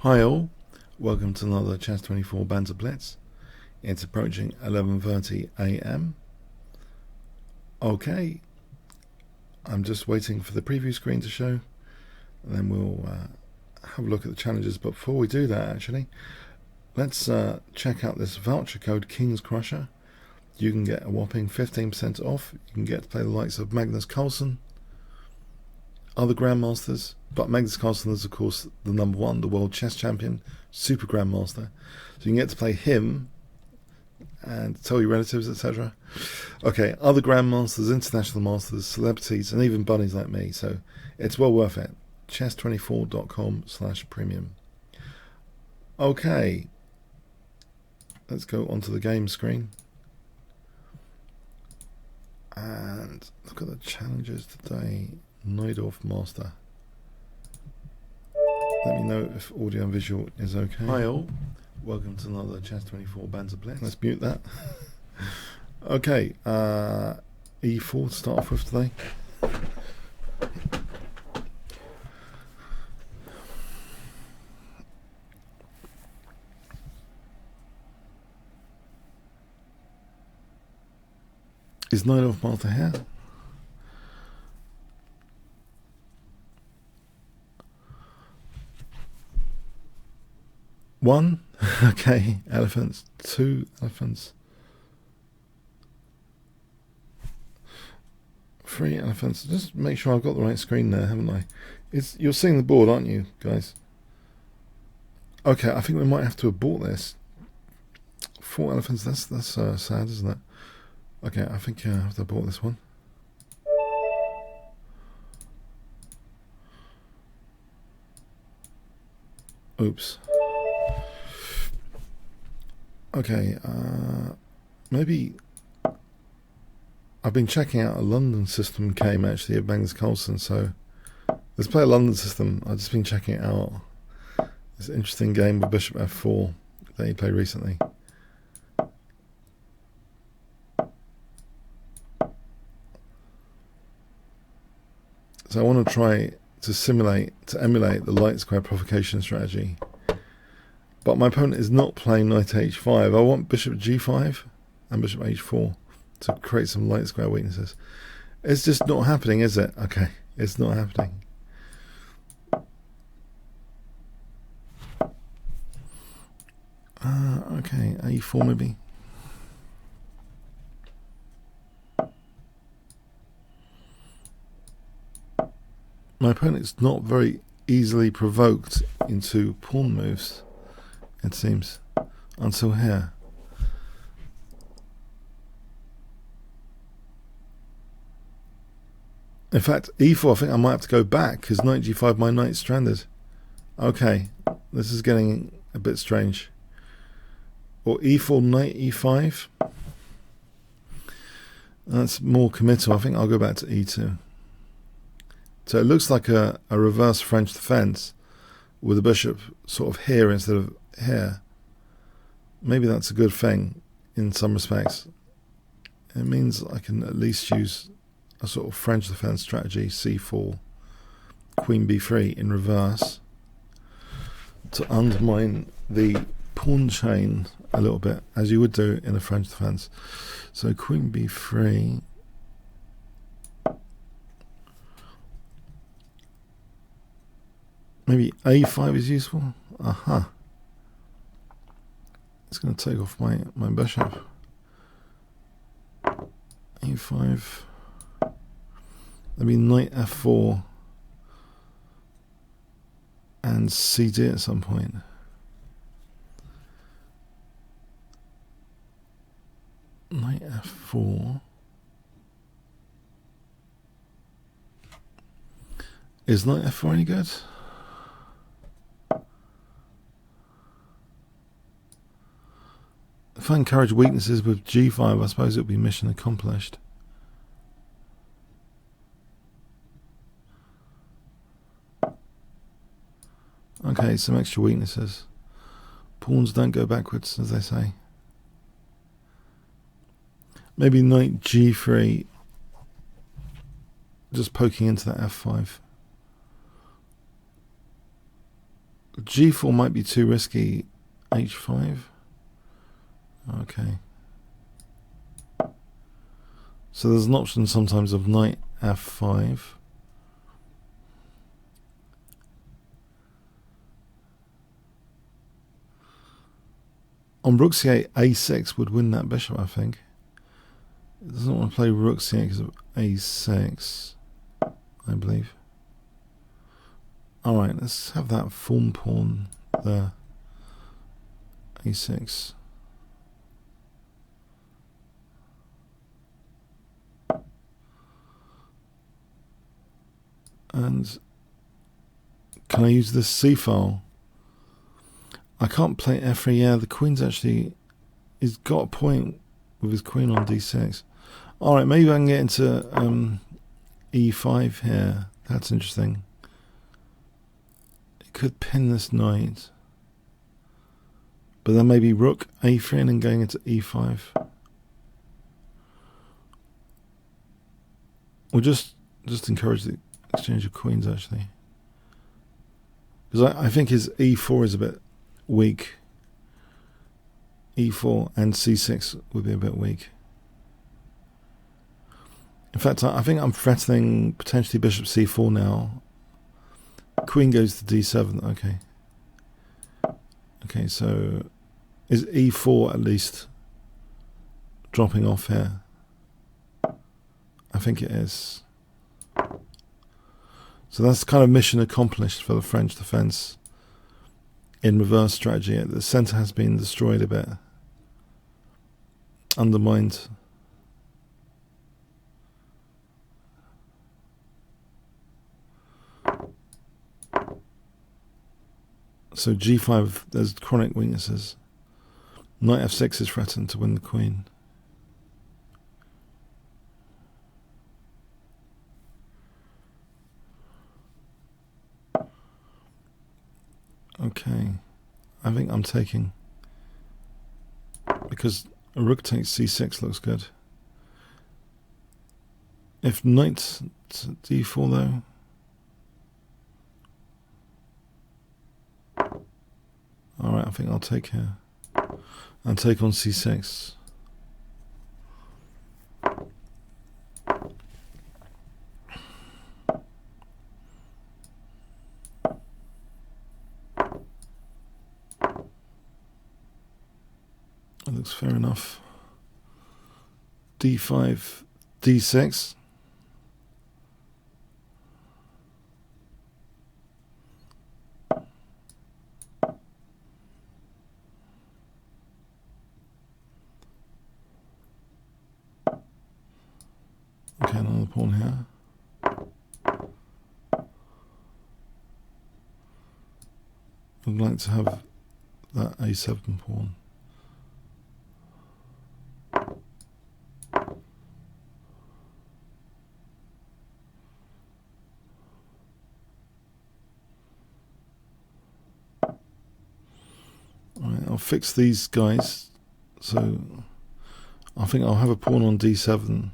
Hi all, welcome to another chess24 Banter Blitz. It's approaching 11:30 AM. Okay, I'm just waiting for the preview screen to show, and then we'll have a look at the challenges. But before we do that, actually, let's check out this voucher code Kingscrusher. You can get a whopping 15% off. You can get to play the likes of Magnus Carlsen, other grandmasters, but Magnus Carlsen is of course the #1, the world chess champion, super grandmaster. So you can get to play him and tell your relatives, etc. Okay, other grandmasters, international masters, celebrities, and even bunnies like me. So it's well worth it. chess24.com/premium. Okay, let's go onto the game screen and look at the challenges today. Neidorf Master. Let me know if audio and visual is okay. Hi all, welcome to another chess24 Banter Blitz. Let's mute that. Okay, E4 to start off with today. Is Neidorf Master here? One, okay, elephants, 2 elephants, 3 elephants. Just make sure I've got the right screen there, haven't I? You're seeing the board, aren't you, guys? Okay, I think we might have to abort this. 4 elephants, that's sad, isn't it? Okay, I think I have to abort this one. Oops. Okay, maybe I've been checking out a London system game actually of Magnus Carlsen, so let's play a London system. I've just been checking it out. It's an interesting game with Bishop F4 that he played recently. So I want to try to emulate the light square provocation strategy. But my opponent is not playing knight h5. I want bishop g5 and bishop h4 to create some light square weaknesses. It's just not happening, is it? Okay, it's not happening. Okay, a4 maybe. My opponent's not very easily provoked into pawn moves, it seems, until here. In fact, e4, I think I might have to go back because knight g5, my knight's stranded. Okay, this is getting a bit strange. Or e4, knight e5. That's more committal. I think I'll go back to e2. So it looks like a reverse French defense with the bishop sort of here instead of here. Maybe that's a good thing in some respects. It means I can at least use a sort of French defense strategy, c4, queen b3 in reverse, to undermine the pawn chain a little bit, as you would do in a French defense. So queen b3. Maybe a5 is useful. Aha. It's going to take off my bishop. a5. Maybe knight f4 and cd at some point. Knight f4. Is knight f4 any good? If I encourage weaknesses with g5, I suppose it would be mission accomplished. Okay, some extra weaknesses. Pawns don't go backwards, as they say. Maybe knight g3, just poking into that f5. G4 might be too risky. H5. Okay. So there's an option sometimes of knight F5. On rook c8, a6 would win that bishop, I think. It doesn't want to play rook c8 because of a6, I believe. Alright, let's have that form pawn there. a6. And can I use this c file? I can't play f3. Yeah, the queen's actually, he's got a point with his queen on d6. Alright, maybe I can get into e5 here. That's interesting. It could pin this knight. But then maybe rook a3 and then going into e5. We'll just encourage the exchange of queens, actually. Because I think his e4 is a bit weak. e4 and c6 would be a bit weak. In fact, I think I'm threatening potentially bishop c4 now. Queen goes to d7. Okay. Okay, so is e4 at least dropping off here? I think it is. So that's kind of mission accomplished for the French defense. In reverse strategy, the center has been destroyed a bit, undermined. So g5, there's chronic weaknesses. Knight f6 is threatened to win the queen. Okay, I think I'm taking, because a rook takes c6 looks good. If knight to d4 though, alright, I think I'll take here and take on c6. That looks fair enough. d5, d6. Okay, another pawn here. I'd like to have that a7 pawn. Alright, I'll fix these guys. So I think I'll have a pawn on d7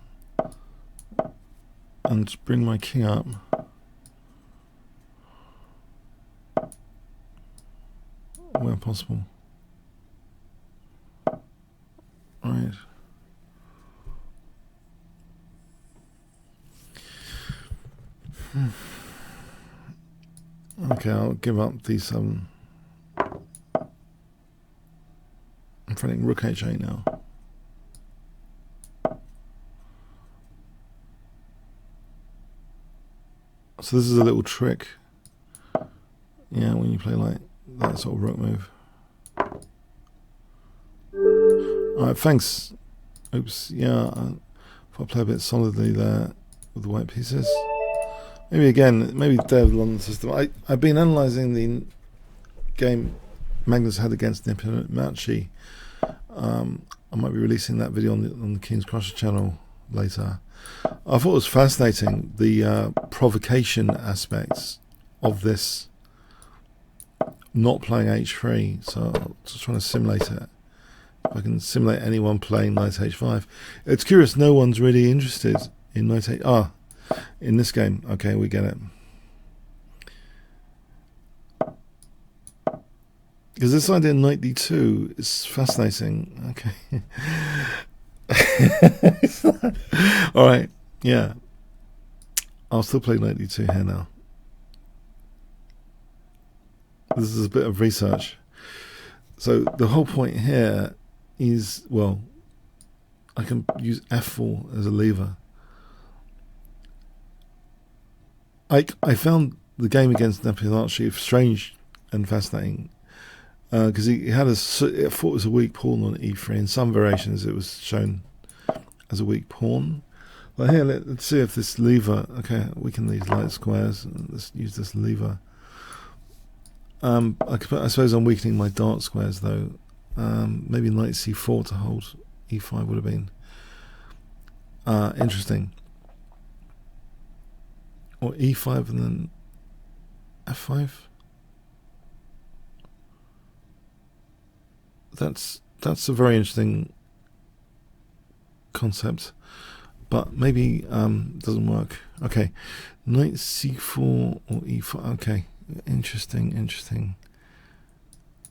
and bring my king up. Where possible. Right. Okay, I'll give up d7. I'm threatening rook h8 now. So this is a little trick. Yeah, when you play like that sort of rook move. Alright, thanks. Oops, yeah, if I play a bit solidly there with the white pieces. Maybe again, maybe Day of the London system. I've been analysing the game Magnus had against Nipimachi. I might be releasing that video on the Kingscrusher channel later. I thought it was fascinating, the provocation aspects of this not playing h3, so I'm just trying to simulate it. If I can simulate anyone playing knight h5. It's curious, no one's really interested in knight h... Ah, in this game. Okay, we get it. Because this idea knight d2 is fascinating. Okay. All right. Yeah. I'll still play knight d2 here now. This is a bit of research. So the whole point here is, well, I can use f4 as a lever. I found the game against Nepomniachtchi strange and fascinating because he had I thought it was a weak pawn on e3. In some variations, it was shown as a weak pawn. But here, let's see if this lever. Okay, we can these light squares. Let's use this lever. I suppose I'm weakening my dark squares though. Maybe knight c4 to hold e5 would have been interesting. Or e5 and then f5. That's a very interesting concept, but maybe doesn't work. Okay, knight c4 or e5. Okay, interesting.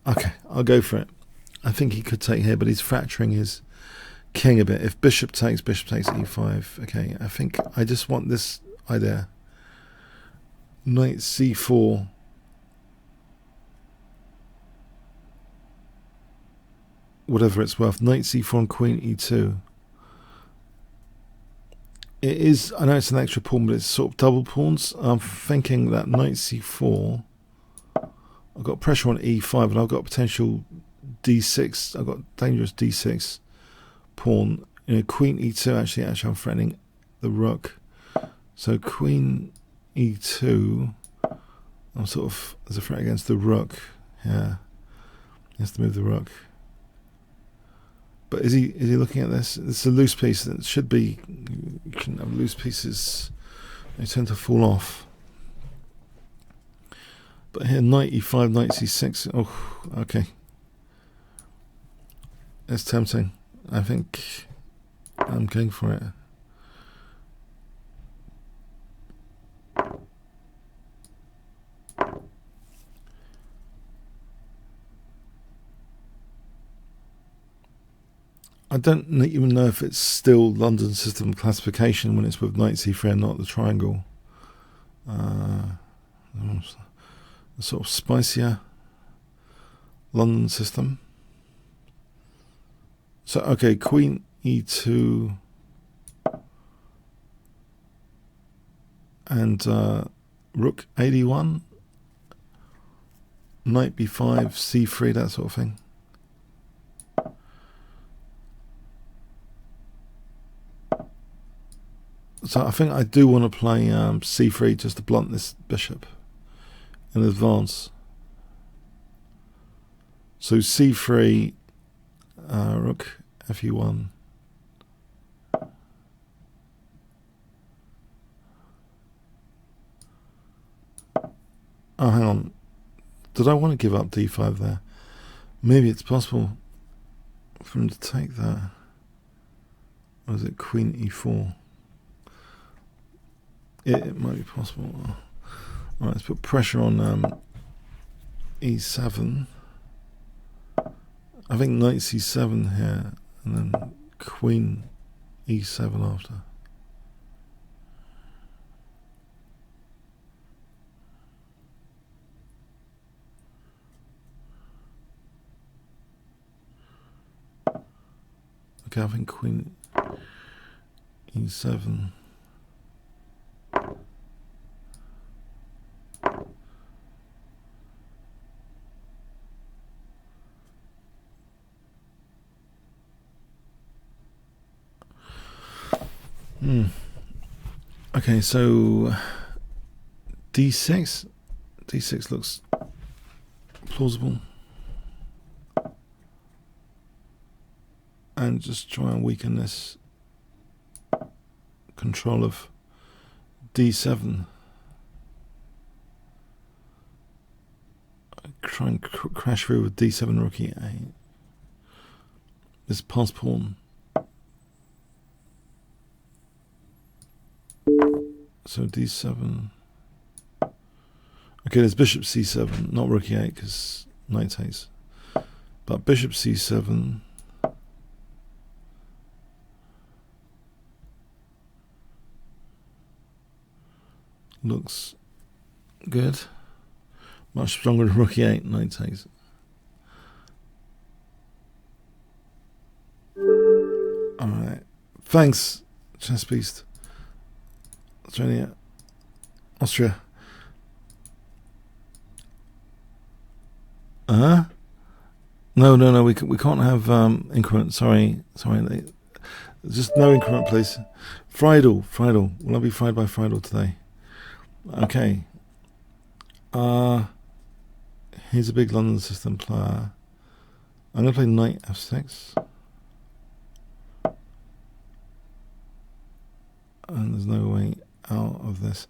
Okay, I'll go for it. I think he could take here, but he's fracturing his king a bit. If bishop takes e5. Okay, I think I just want this idea. Knight c4. Whatever it's worth. Knight c4 and queen e2. It is, I know it's an extra pawn, but it's sort of double pawns. I'm thinking that knight c4. I've got pressure on e5, and I've got potential d6. I've got dangerous d6 pawn. You know, queen e2. Actually, I'm threatening the rook. So queen e2. I'm sort of as a threat against the rook. Yeah, he has to move the rook. But is he looking at this? It's a loose piece that should be. You can have loose pieces. They tend to fall off. But here, knight e5, knight c6. Oh, okay. It's tempting. I think I'm going for it. I don't even know if it's still London system classification when it's with knight c3 and not the triangle. The sort of spicier London system. So, okay, queen e2 and rook 81, knight b5, c3, that sort of thing. So I think I do want to play c3 just to blunt this bishop in advance. So c3, rook fe1. Oh, hang on. Did I want to give up d5 there? Maybe it's possible for him to take that. Or is it queen e4? It might be possible. Alright, let's put pressure on e7. I think knight c7 here, and then queen e7 after. Okay, I think queen e7. Okay, so d6 looks plausible, and just try and weaken this control of d7. Try and crash through with d7 rook e8. This pass pawn. So d7. Okay, there's bishop c7, not rook e8 because knight takes. But bishop c7. Looks good. Much stronger than rook e8. Knight takes. Alright. Thanks, Chess Beast. Australia. Austria. No, we can't have increment. Sorry. Just no increment, please. Friedel. Will I be fried by Friedel today? Okay. Here's a big London system player. I'm going to play knight f6. And there's no way out of this.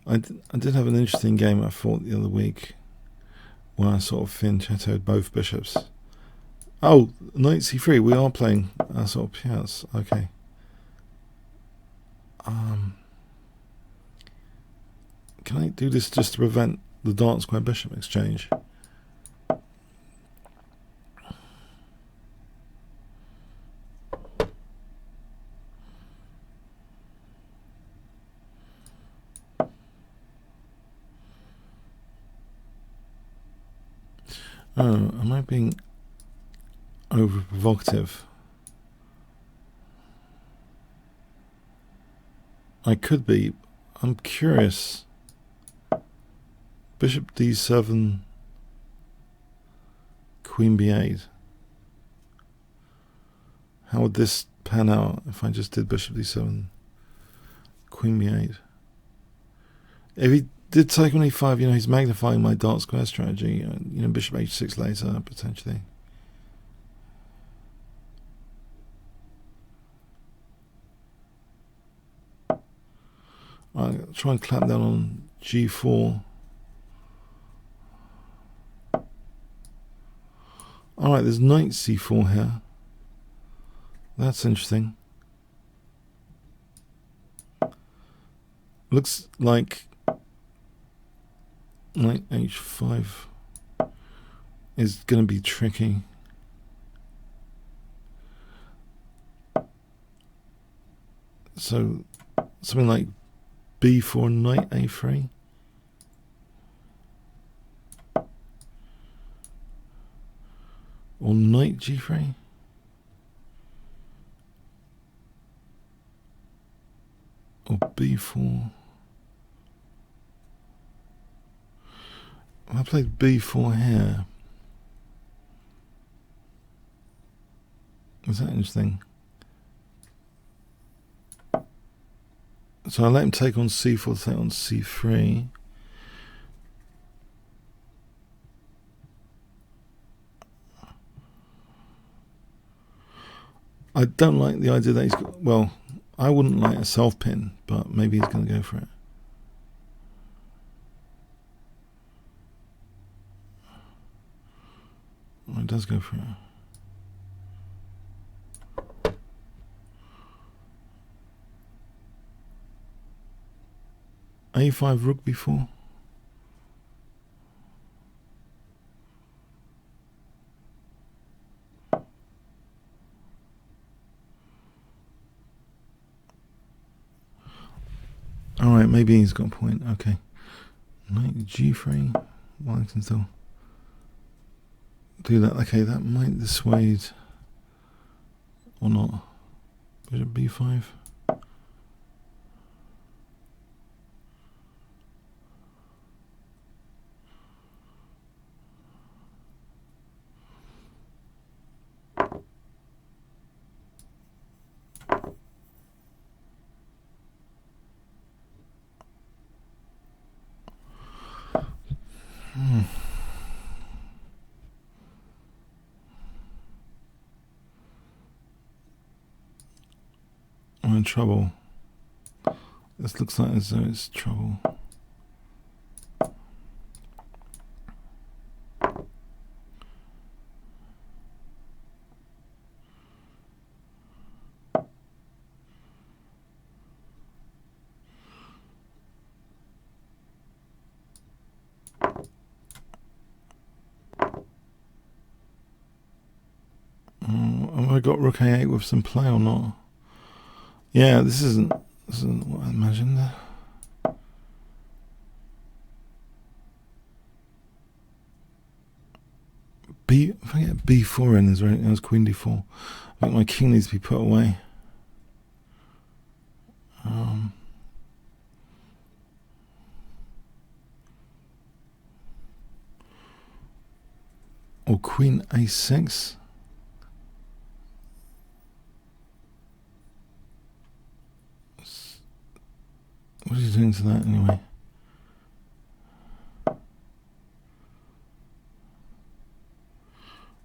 I did have an interesting game, I thought, the other week, where I sort of fianchettoed both bishops. Oh, knight c3. We are playing sort of piance. Okay. Can I do this just to prevent the dark square bishop exchange? Oh, am I being over provocative? I could be. I'm curious. Bishop d7, queen b8. How would this pan out if I just did bishop d7, queen b8? If he did take on e5, he's magnifying my dark square strategy. Bishop h6 later, potentially. I'll try and clamp down on g4. Alright, there's knight c4 here. That's interesting. Looks like knight h5 is going to be tricky. So something like b4, knight a3. Or knight g3. Or b4. I played b4 here. Is that interesting? So I let him take on c4, take on c3. I don't like the idea that he's got, well, I wouldn't like a self pin, but maybe he's going to go for it. Oh, he does go for it. a5, rook b4. Alright, maybe he's got a point. Okay. Knight g3. Well, I can still do that. Okay, that might dissuade or not. Bishop b5. I'm in trouble. This looks like as though it's trouble. I got rook a8 with some play or not? Yeah, this isn't what I imagined. If I get b4 in, there's queen d4. I think my king needs to be put away. Or queen a6. What are you doing to that anyway?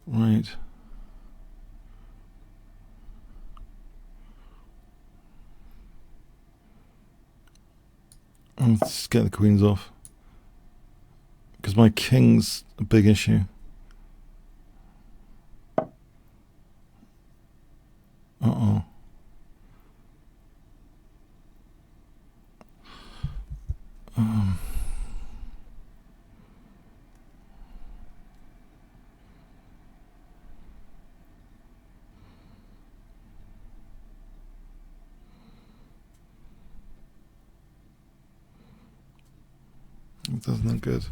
Right. Let's get the queens off, because my king's a big issue. Uh-oh. It doesn't look good.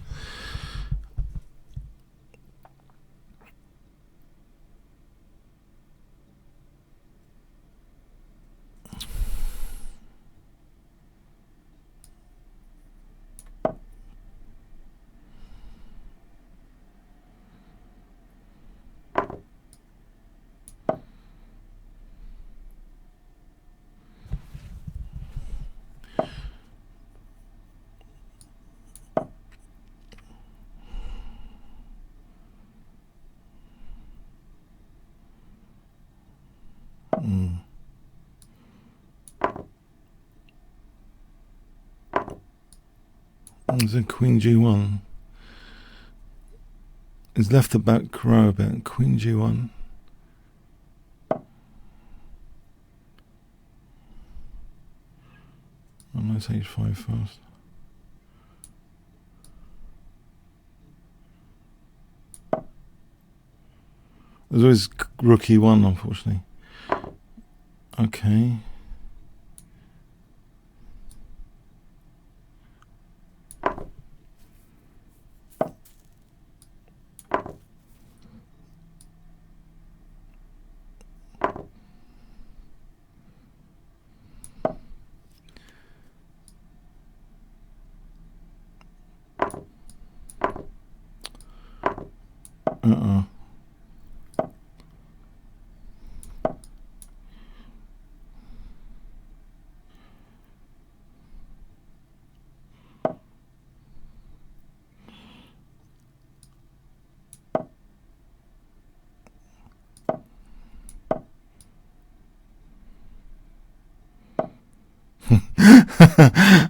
There's a queen g1. It's left the back row a bit. Queen g1. Let's h5 first. There's always rook e1, unfortunately. Okay.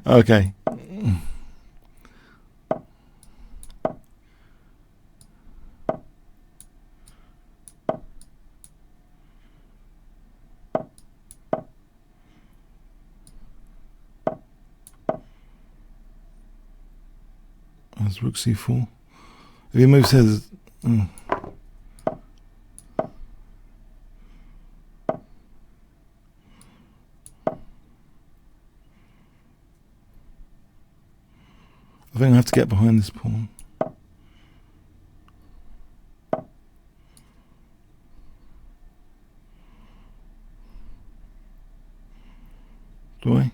Okay. That's rook c4. If he moves here, I think I have to get behind this pawn. Do I?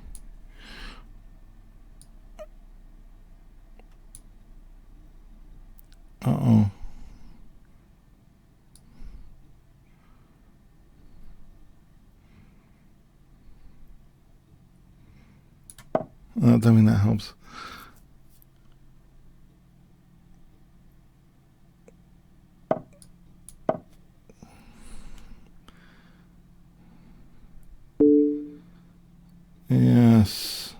Uh-oh. I don't think that helps. Yes.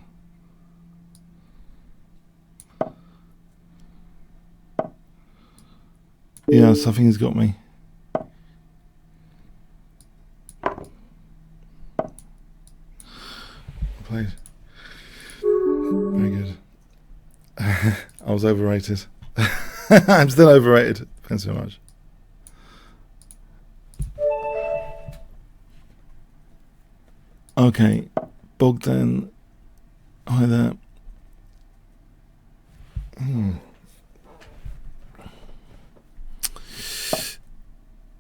Yes, I think he's got me. Played. Very good. I was overrated. I'm still overrated. Thanks so much. Okay, Bogdan, hi there.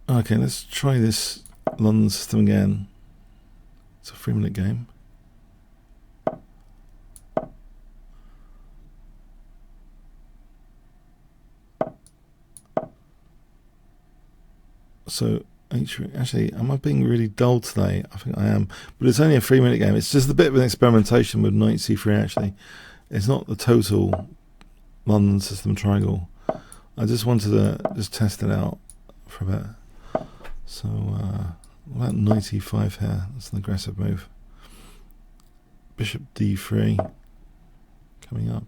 Okay, let's try this London system again. It's a 3-minute game. So, actually, am I being really dull today? I think I am. But it's only a 3-minute game. It's just a bit of an experimentation with knight c3, actually. It's not the total London system triangle. I just wanted to just test it out for a bit. So, what about knight e5 here? That's an aggressive move. Bishop d3 coming up.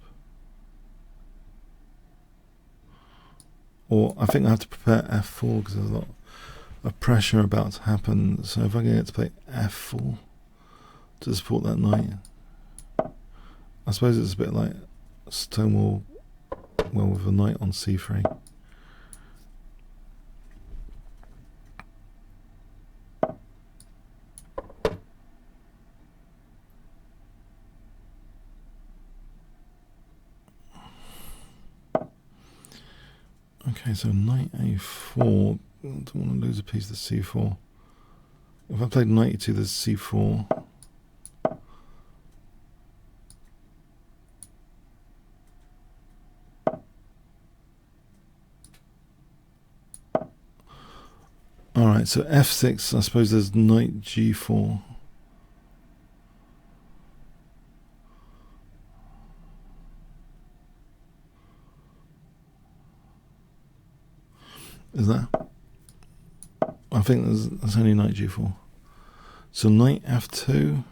Or I think I have to prepare f4 because there's a lot of pressure about to happen. So if I can get to play f4 to support that knight, I suppose it's a bit like Stonewall, well, with a knight on c3. Okay, so knight a4. I don't want to lose a piece to c4. If I played knight e2 to c4, alright, so f6, I suppose there's knight g4. Is that? I think there's only knight g4. So knight f2.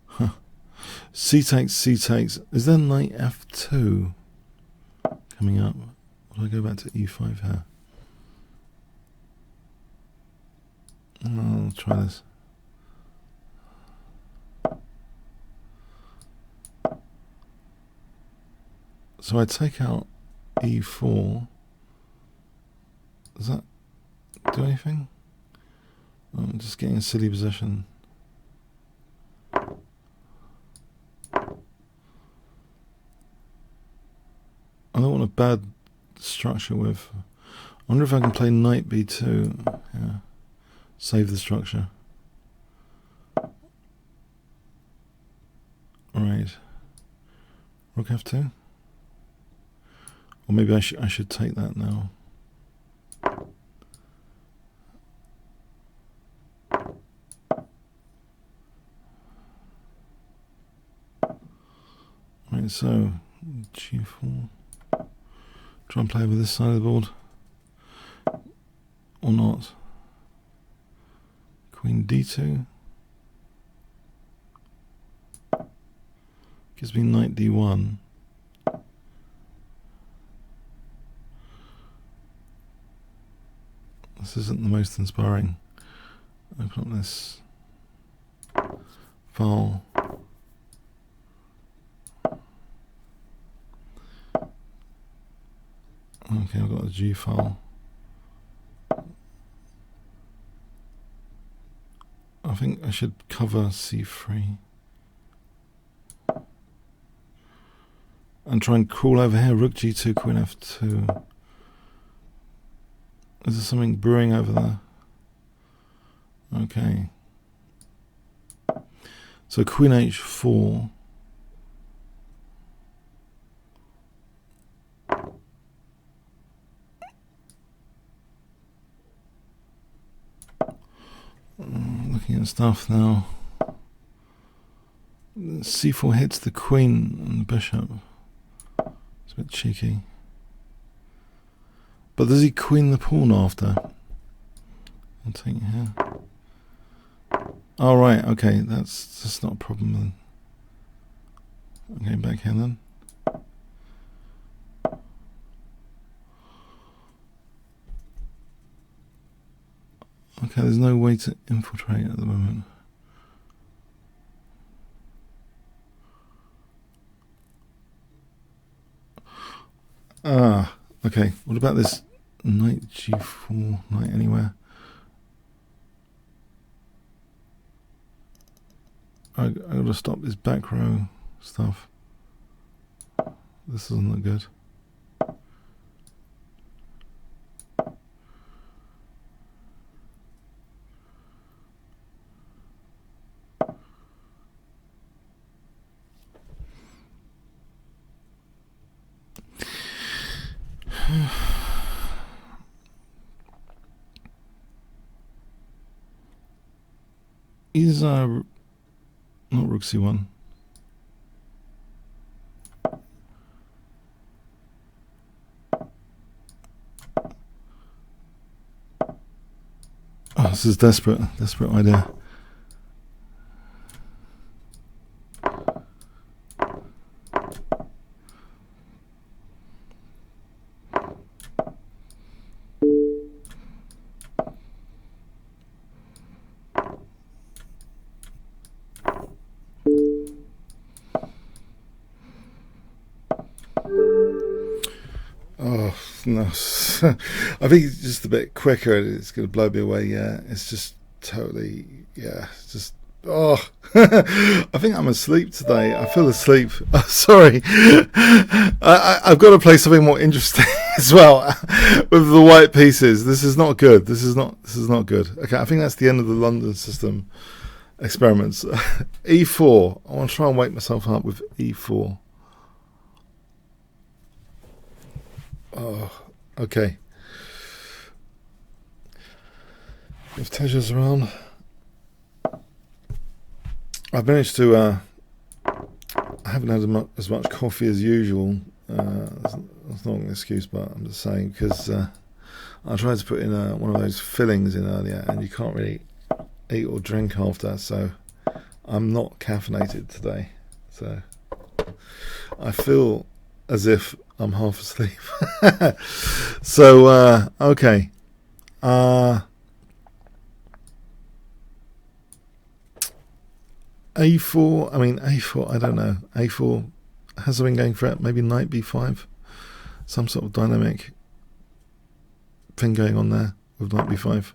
Huh. C takes, c takes. Is there knight f2 coming up? Will I go back to e5 here? I'll try this. So I take out e4. Does that do anything? I'm just getting a silly position. I don't want a bad structure with. I wonder if I can play knight b2. Yeah. Save the structure. Right. Rook f2. Or maybe I should take that now. Right, so g4. Try and play over this side of the board. Or not. Queen d2. Gives me knight d1. This isn't the most inspiring. Open up this file. Okay, I've got a G file. I think I should cover c3 and try and crawl over here. Rook g2, queen f2. Is there something brewing over there? Okay. So queen h4. Looking at stuff now. c4 hits the queen and the bishop. It's a bit cheeky. But does he queen the pawn after? I'll take it here. Oh, right, okay, that's not a problem then. Okay, back here then. Okay, there's no way to infiltrate at the moment. Ah, okay, what about this knight g4, knight anywhere? I gotta stop this back row stuff. This doesn't look good. Is not rook c1. Oh, this is desperate idea. Oh no! I think it's just a bit quicker. It's going to blow me away. Yeah, it's just totally. Yeah, it's just. Oh, I think I'm asleep today. I feel asleep. Oh, sorry. I've got to play something more interesting as well with the white pieces. This is not good. This is not good. Okay, I think that's the end of the London system experiments. E4. I want to try and wake myself up with E4. Oh, okay. If Teja's around, I've managed to. I haven't had as much coffee as usual. That's not an excuse, but I'm just saying because I tried to put in one of those fillings in earlier, and you can't really eat or drink after. So I'm not caffeinated today. So I feel as if I'm half asleep. So okay. A4, I mean A4, I don't know. A4 has something going for it, maybe knight b5. Some sort of dynamic thing going on there with knight b5.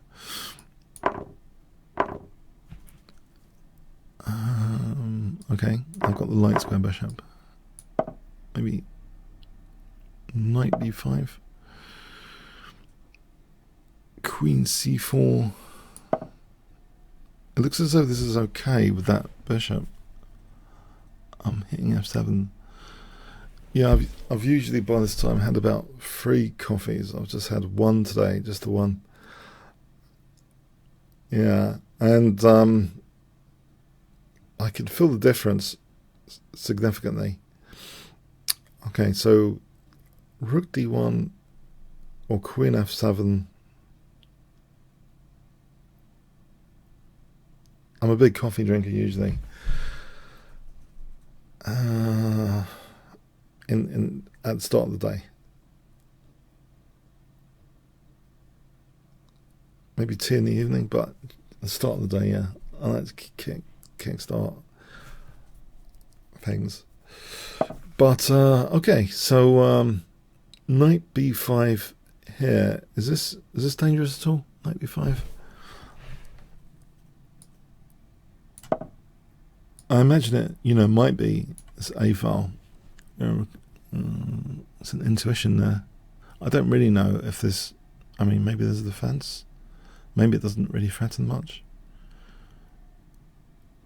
Okay, I've got the light square bishop. Maybe knight b5. Queen c4. It looks as though this is okay with that bishop. I'm hitting f7. Yeah, I've usually by this time had about 3 coffees. I've just had one today, just the one. Yeah, and I can feel the difference significantly. Okay, so rook d1 or queen f7. I'm a big coffee drinker usually. At the start of the day. Maybe tea in the evening, but at the start of the day, yeah. I like to kickstart things. But okay, so knight b5 here. Is this dangerous at all? Knight b5. I imagine it, might be this A file. It's an intuition there. I don't really know if this. I mean, maybe there's a defense. Maybe it doesn't really threaten much.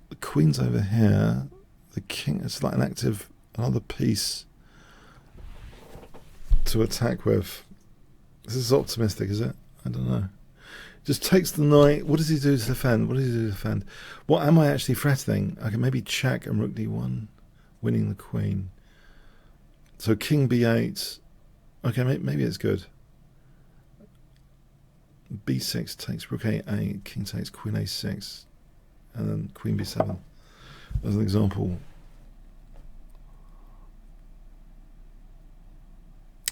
The queen's over here. The king. It's like another piece to attack with. This is optimistic, is it? I don't know. Just takes the knight. What does he do to defend? What am I actually threatening? I can maybe check and rook d1, winning the queen. So king b8. Okay, maybe it's good. b6 takes rook a8, king takes queen a6, and then queen b7 as an example.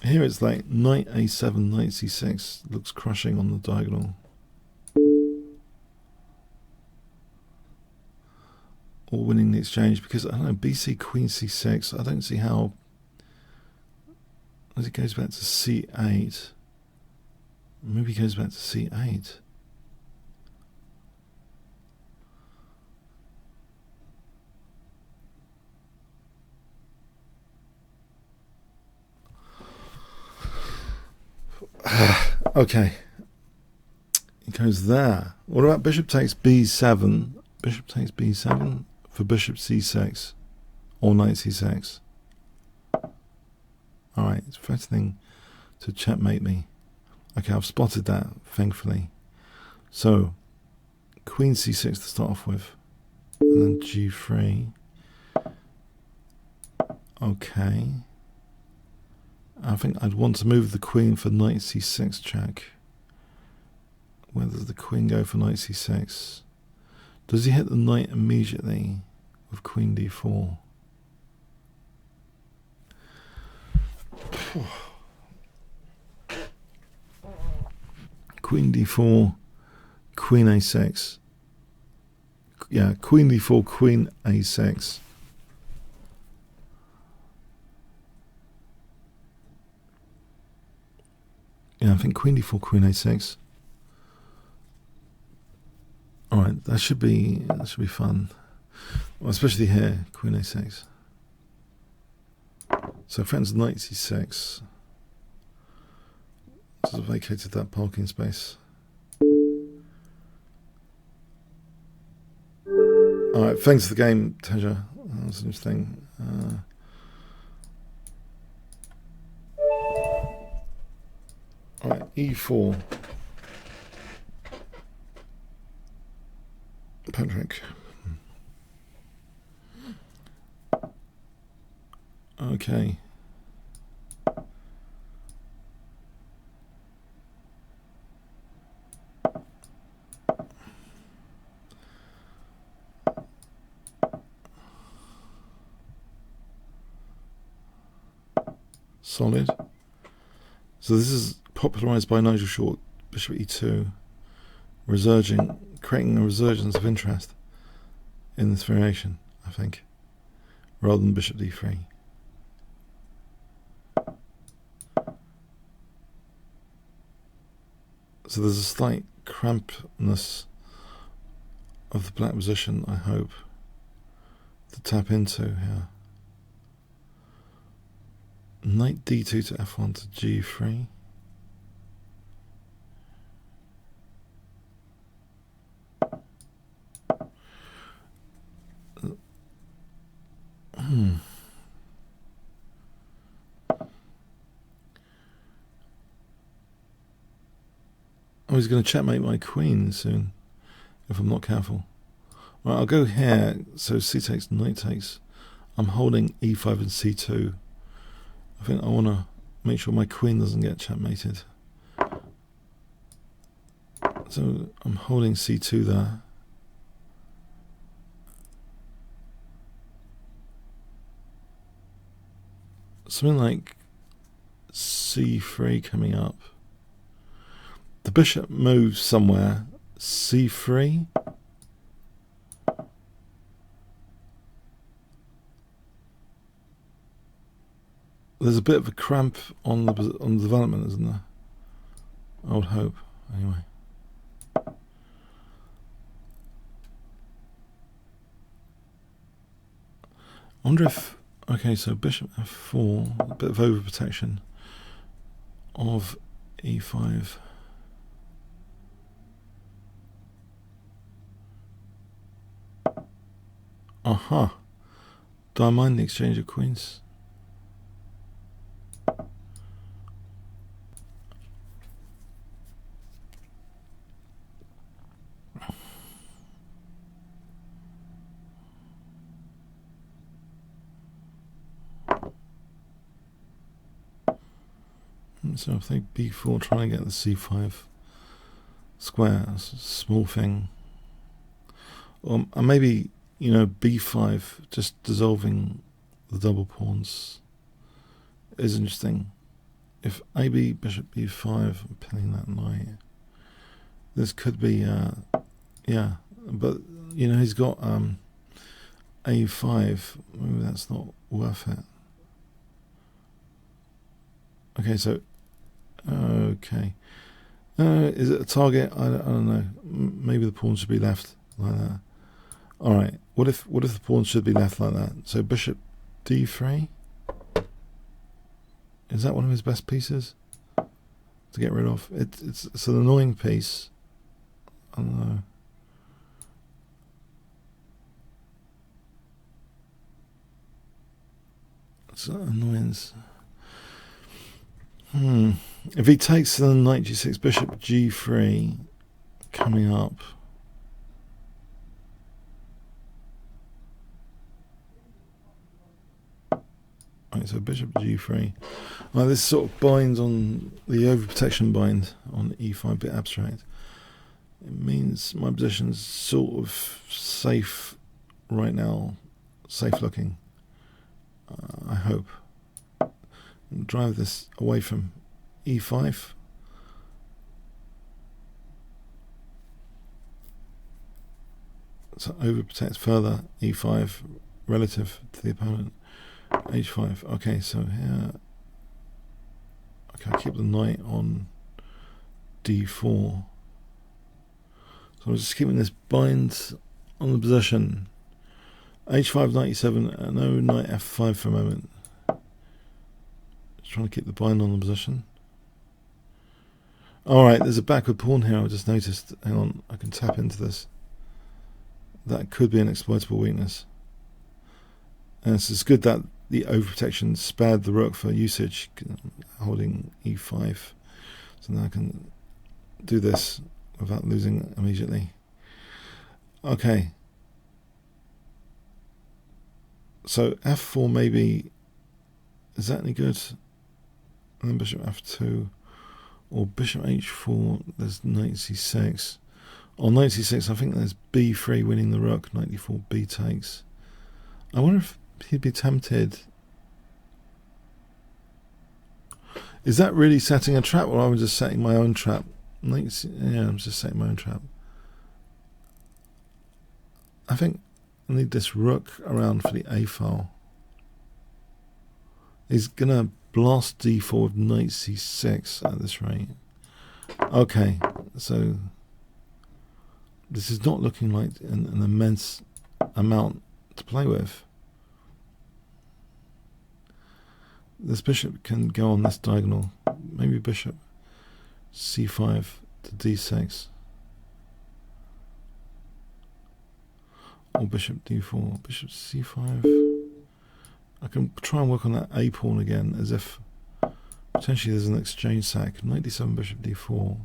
Here it's like knight a7, knight c6 looks crushing on the diagonal. Or winning the exchange, because I don't know, bc queen c6, I don't see how. As it goes back to c8, maybe it goes back to c8. Okay. It goes there. What about bishop takes b7? Bishop takes b7 for bishop c6 or knight c6. Alright, it's threatening to checkmate me. Okay, I've spotted that, thankfully. So, queen c6 to start off with. And then g3. Okay. I think I'd want to move the queen for knight c6 check. Where does the queen go for knight c6? Does he hit the knight immediately with queen d4? Queen d4, queen a6. Yeah, queen d4, queen a6. Yeah, I think queen d4, queen a6. All right, that should be fun. Well, especially here, queen a6. So friends, knight c6. Just vacated that parking space. All right, thanks for the game, Teja. That was interesting. All right, e4. Patrick. Okay. Solid. So this is popularized by Nigel Short, bishop e2, creating a resurgence of interest in this variation, I think, rather than bishop d3. So there's a slight crampness of the black position, I hope, to tap into here. Knight d2 to f1 to g3. Oh, he's going to checkmate my queen soon, if I'm not careful. Right, I'll go here. So c takes, knight takes. I'm holding e5 and c2. I think I want to make sure my queen doesn't get checkmated. So I'm holding c2 there. Something like c3 coming up. The bishop moves somewhere. c3. There's a bit of a cramp on the development, isn't there? I would hope. Anyway. I wonder if... Okay, so bishop f4, a bit of overprotection of e5. Aha. Do I mind the exchange of queens? So if they b4, trying to get the c5 square, that's a small thing. Or maybe, you know, b5, just dissolving the double pawns is interesting. If AB, bishop b5, I'm pinning that knight. This could be, yeah, but, you know, he's got a5. Maybe that's not worth it. Okay, so, okay. Is it a target? I don't know. Maybe the pawn should be left like that. All right. What if the pawn should be left like that? So bishop d3. Is that one of his best pieces? to get rid of. It's an annoying piece. I don't know. It's an annoyance. If he takes the knight g6, bishop g3 coming up. Right, so bishop g3. Well, this sort of binds on the overprotection bind on e5 bit abstract. It means my position's sort of safe right now, safe looking. I hope. Drive this away from e5. So overprotect further e5 relative to the opponent. h5. Okay, so here. Okay, I keep the knight on d4. So I'm just keeping this bind on the position. h5, knight e7, no knight f5 for a moment. Just trying to keep the bind on the position. Alright, there's a backward pawn here, I just noticed. Hang on, I can tap into this. That could be an exploitable weakness. And it's good that the overprotection spared the rook for usage, holding e5. So now I can do this without losing immediately. Okay. So f4 maybe, is that any good? And then bishop f2, or bishop h4, there's knight c6. On knight c6, I think there's b3 winning the rook, knight d4, b takes. I wonder if he'd be tempted. Is that really setting a trap, or am I just setting my own trap? Yeah, I'm just setting my own trap. I think I need this rook around for the a file. He's gonna blast d4 with knight c6 at this rate. Okay, so this is not looking like an immense amount to play with. This bishop can go on this diagonal. Maybe bishop c5 to d6. Or bishop d4. Bishop c5. I can try and work on that a pawn again, as if potentially there's an exchange sack. Knight d7, bishop d4.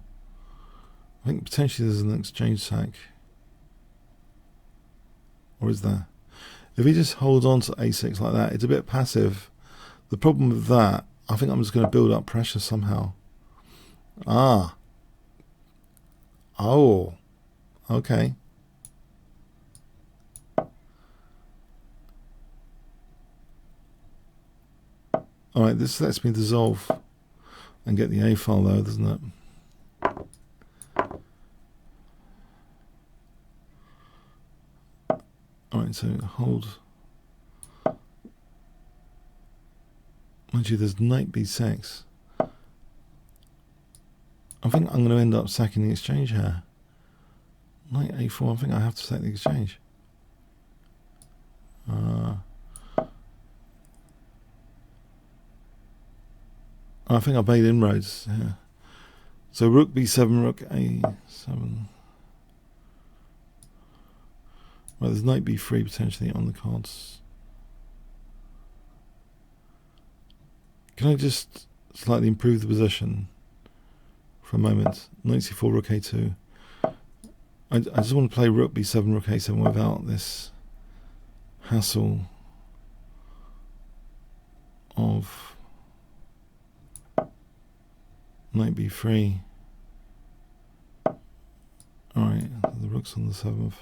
I think potentially there's an exchange sack. Or is there? If he just holds on to a6 like that, it's a bit passive. The problem with that, I think I'm just going to build up pressure somehow. Ah. Oh. Okay. Alright, this lets me dissolve and get the A file though, doesn't it? Alright, so hold. Mind you, there's knight b6. I think I'm going to end up sacking the exchange here. Knight a4, I think I have to sack the exchange. I think I made inroads here. So rook b7, rook a7. Well, there's knight b3 potentially on the cards. Can I just slightly improve the position for a moment? Knight c4, rook a2. I just want to play rook b7, rook a7 without this hassle of knight b3. Alright, the rook's on the 7th.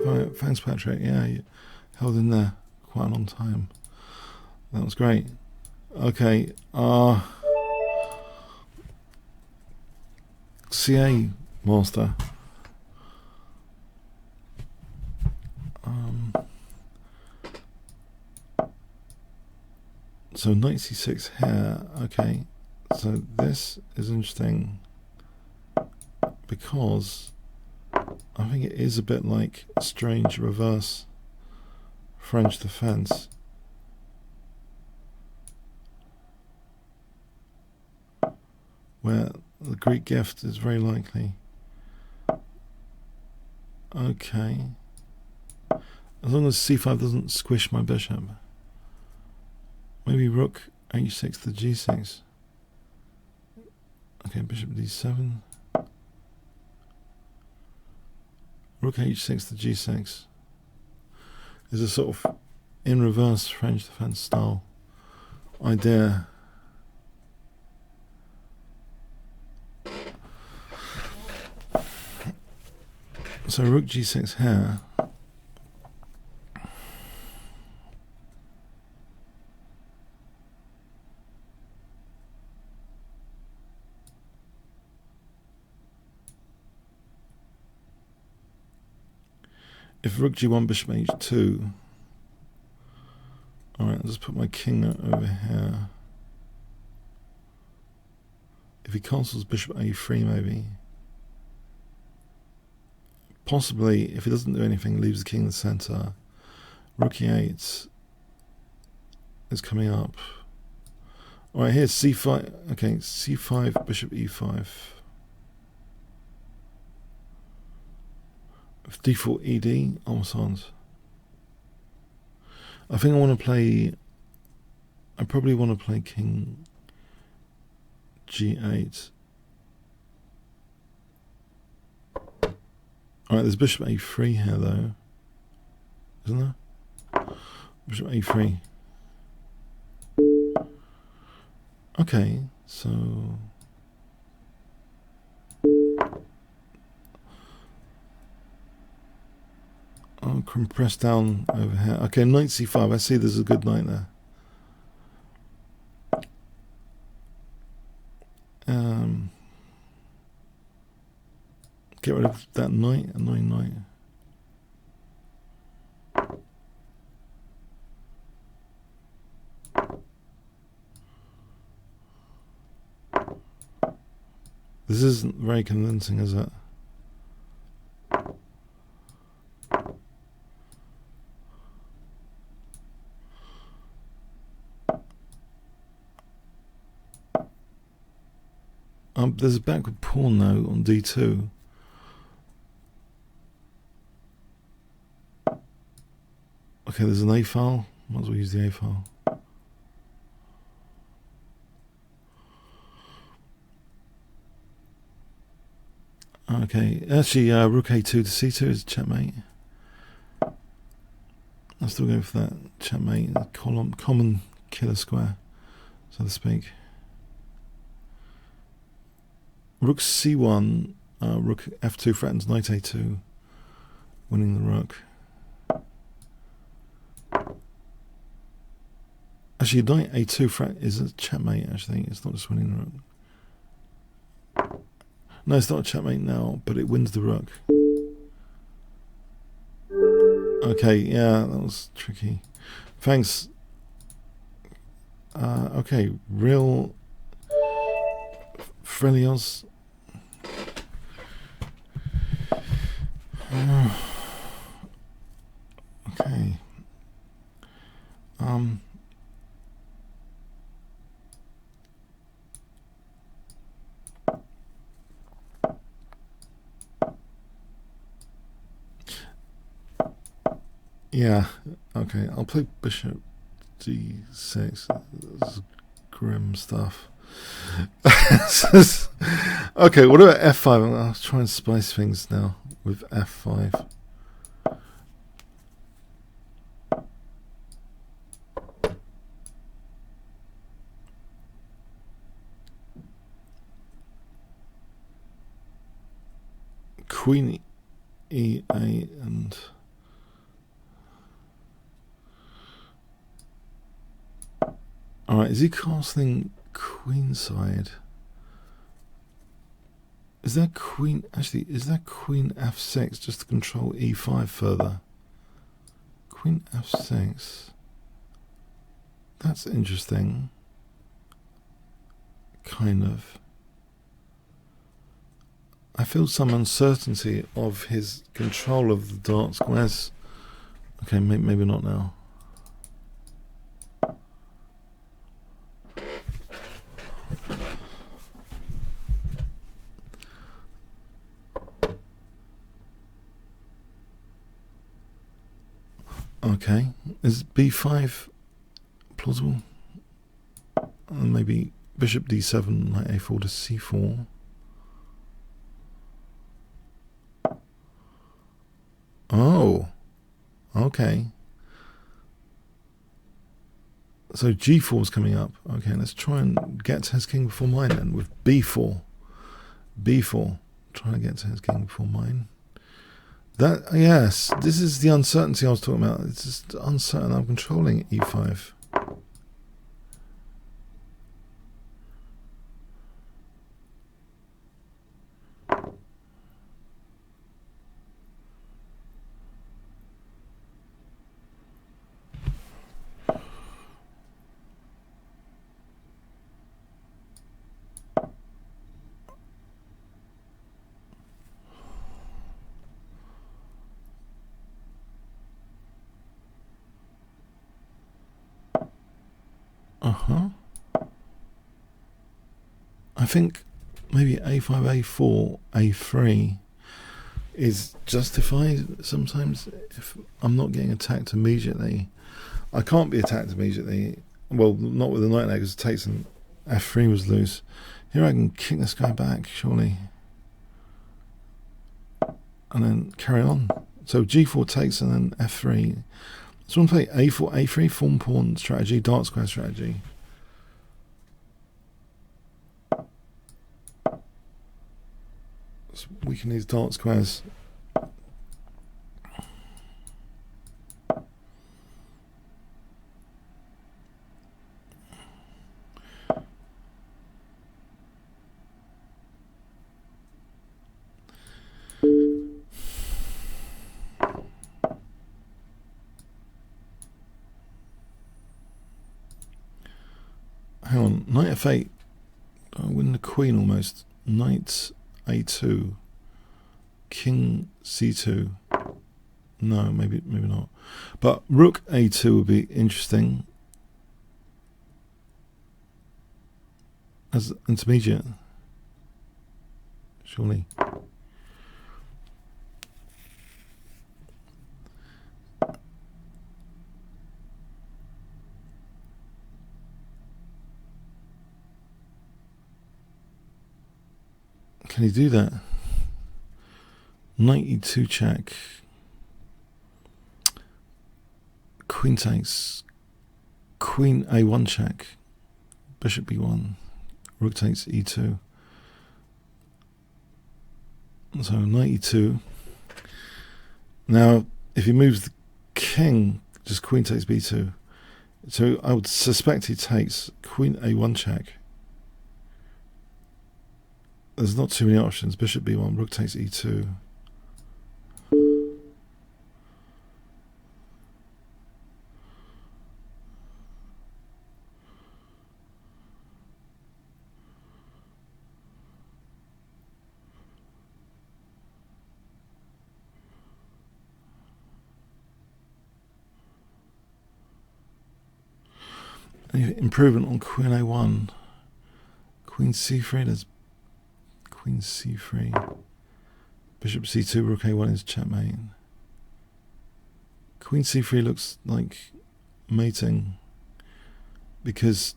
Right, thanks Patrick, yeah, you held in there quite a long time. That was great. Okay, CA master. So knight c6 here. Okay, so this is interesting because I think it is a bit like a strange reverse French defense. Where the Greek gift is very likely. Okay. As long as c5 doesn't squish my bishop. Maybe rook h6 to g6. Okay, bishop d7. Rook h6 to g6 is a sort of in reverse French defense style idea. So rook g6 here. If rook g1, bishop h2. Alright, I'll just put my king over here. If he castles bishop a3 maybe. Possibly, if he doesn't do anything, leaves the king in the center. Rook e8 is coming up. Alright, here's c5. Okay, c5, bishop e5. D4 ED, almost. I think I want to play. I probably want to play king g8. Alright, there's bishop a3 here though, isn't there? Bishop a3. Okay, so I'll compress down over here. Okay, knight c5. I see there's a good knight there. Get rid of that knight, annoying knight. This isn't very convincing, is it? There's a backward pawn now on d2. Okay, there's an a file. Might as well use the a file. Okay, actually, rook a2 to c2 is checkmate. I'm still going for that checkmate, common killer square, so to speak. Rook c1, rook f2 threatens knight a2, winning the rook. Actually, knight a2 threat is a checkmate, actually. It's not just winning the rook. No, it's not a checkmate now, but it wins the rook. Okay, yeah, that was tricky. Thanks. Okay, real Frelios. Okay. Yeah, okay, I'll play bishop d6. This is grim stuff. Okay, what about f5? I'll try and spice things now with f5. Queen e8 and alright, is he castling queenside? Is that queen, actually, is that queen f6 just to control e5 further? Queen f6. That's interesting. Kind of. I think feel some uncertainty of his control of the dark squares. Okay, maybe not now. Okay, is b5 plausible? And maybe bishop d7, knight a4 to c4. Oh, okay. So g4 is coming up. Okay, let's try and get to his king before mine then with b4. b4. Try to get to his king before mine. That, yes, this is the uncertainty I was talking about. It's just uncertain. I'm controlling e5. I think maybe a5, a4, a3 is justified sometimes if I'm not getting attacked immediately. I can't be attacked immediately. Well, not with the knight there because it takes an f3 was loose. Here I can kick this guy back, surely. And then carry on. So g4 takes and then f3. So I'm going to play a4, a3, form pawn strategy, dark square strategy. Let's weaken these dark squares. Hang on, knight f8. I win the queen almost. Knight a2. King c2. No, maybe not. But rook a2 would be interesting as intermediate. Surely. Can he do that? Knight e2 check. Queen takes. Queen a1 check. Bishop b1. Rook takes e2. So knight e2. Now, if he moves the king, just queen takes b2. So I would suspect he takes queen a1 check. There's not too many options. Bishop b1, rook takes e2. Improvement on queen a1. Queen c3, there's queen c3. Bishop c2, rook a1 is checkmate. Queen c3 looks like mating, because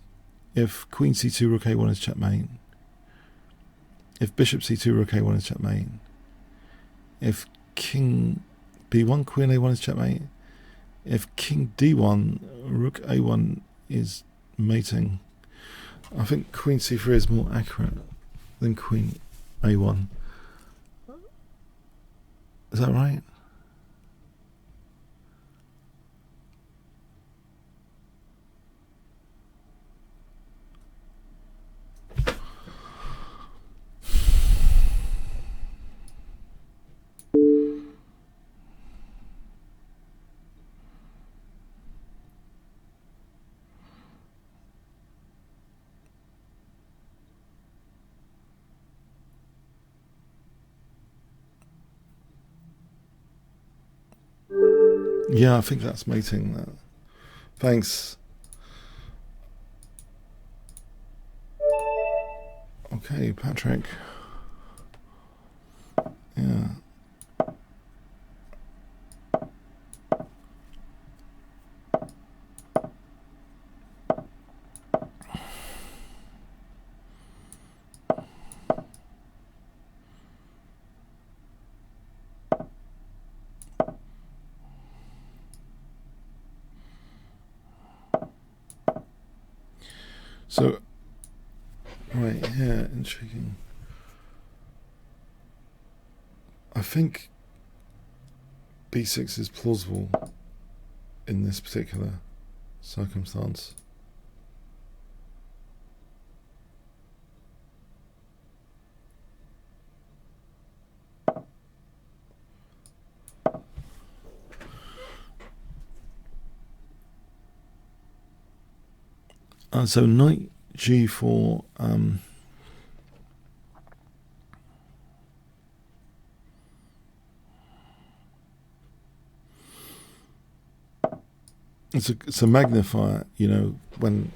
if queen c2, rook a1 is checkmate, if bishop c2, rook a1 is checkmate, if king b1, queen a1 is checkmate, if king d1, rook a1 is mating. I think queen c3 is more accurate than queen a1. Is that right? Yeah, I think that's mating that. Thanks. Okay, Patrick. Yeah. So, right here, intriguing. I think b6 is plausible in this particular circumstance. So knight g4. It's a magnifier, you know, when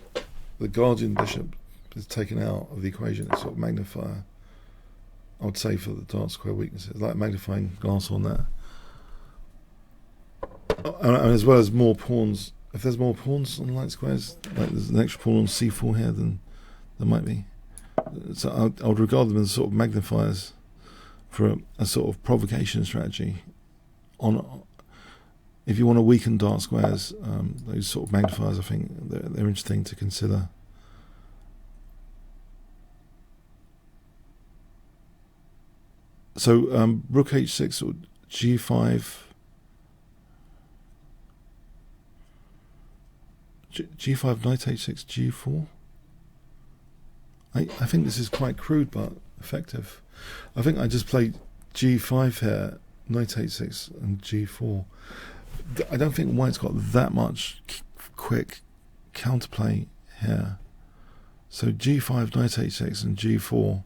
the guardian bishop is taken out of the equation, it's sort of magnifier, I would say, for the dark square weaknesses, like a magnifying glass on that. And as well as more pawns. If there's more pawns on light squares, like there's an extra pawn on c4 here, then there might be. So I would regard them as sort of magnifiers for a sort of provocation strategy. If you want to weaken dark squares, those sort of magnifiers, I think they're interesting to consider. So rook h6 or g5. G5, knight h6, g4. I think this is quite crude but effective. I think I just played g5 here, knight h6 and g4. I don't think white's got that much quick counterplay here. So g5, knight h6 and g4.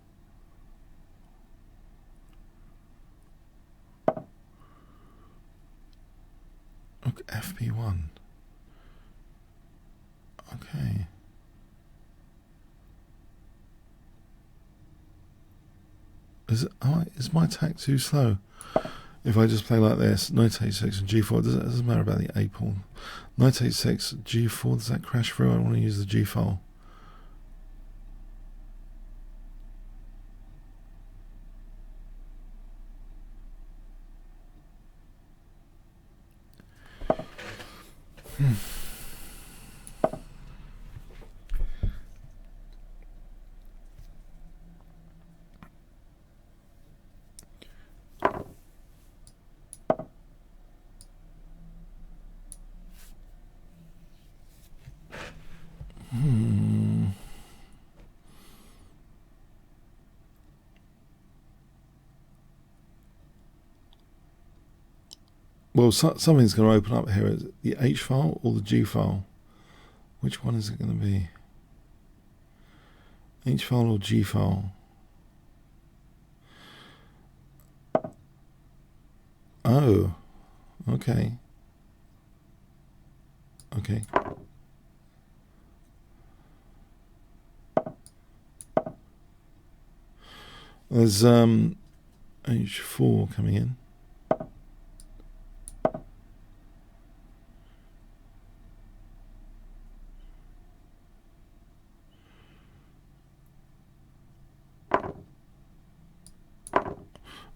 Look, fb1. Okay. Is my attack too slow? If I just play like this, knight h6 and g4, it doesn't matter about the a pawn. Knight h6, g4, does that crash through? I want to use the g file. Well, something's going to open up here. Is it the H file or the G file? Which one is it going to be? H file or G file? Oh, okay. Okay. There's H4 coming in.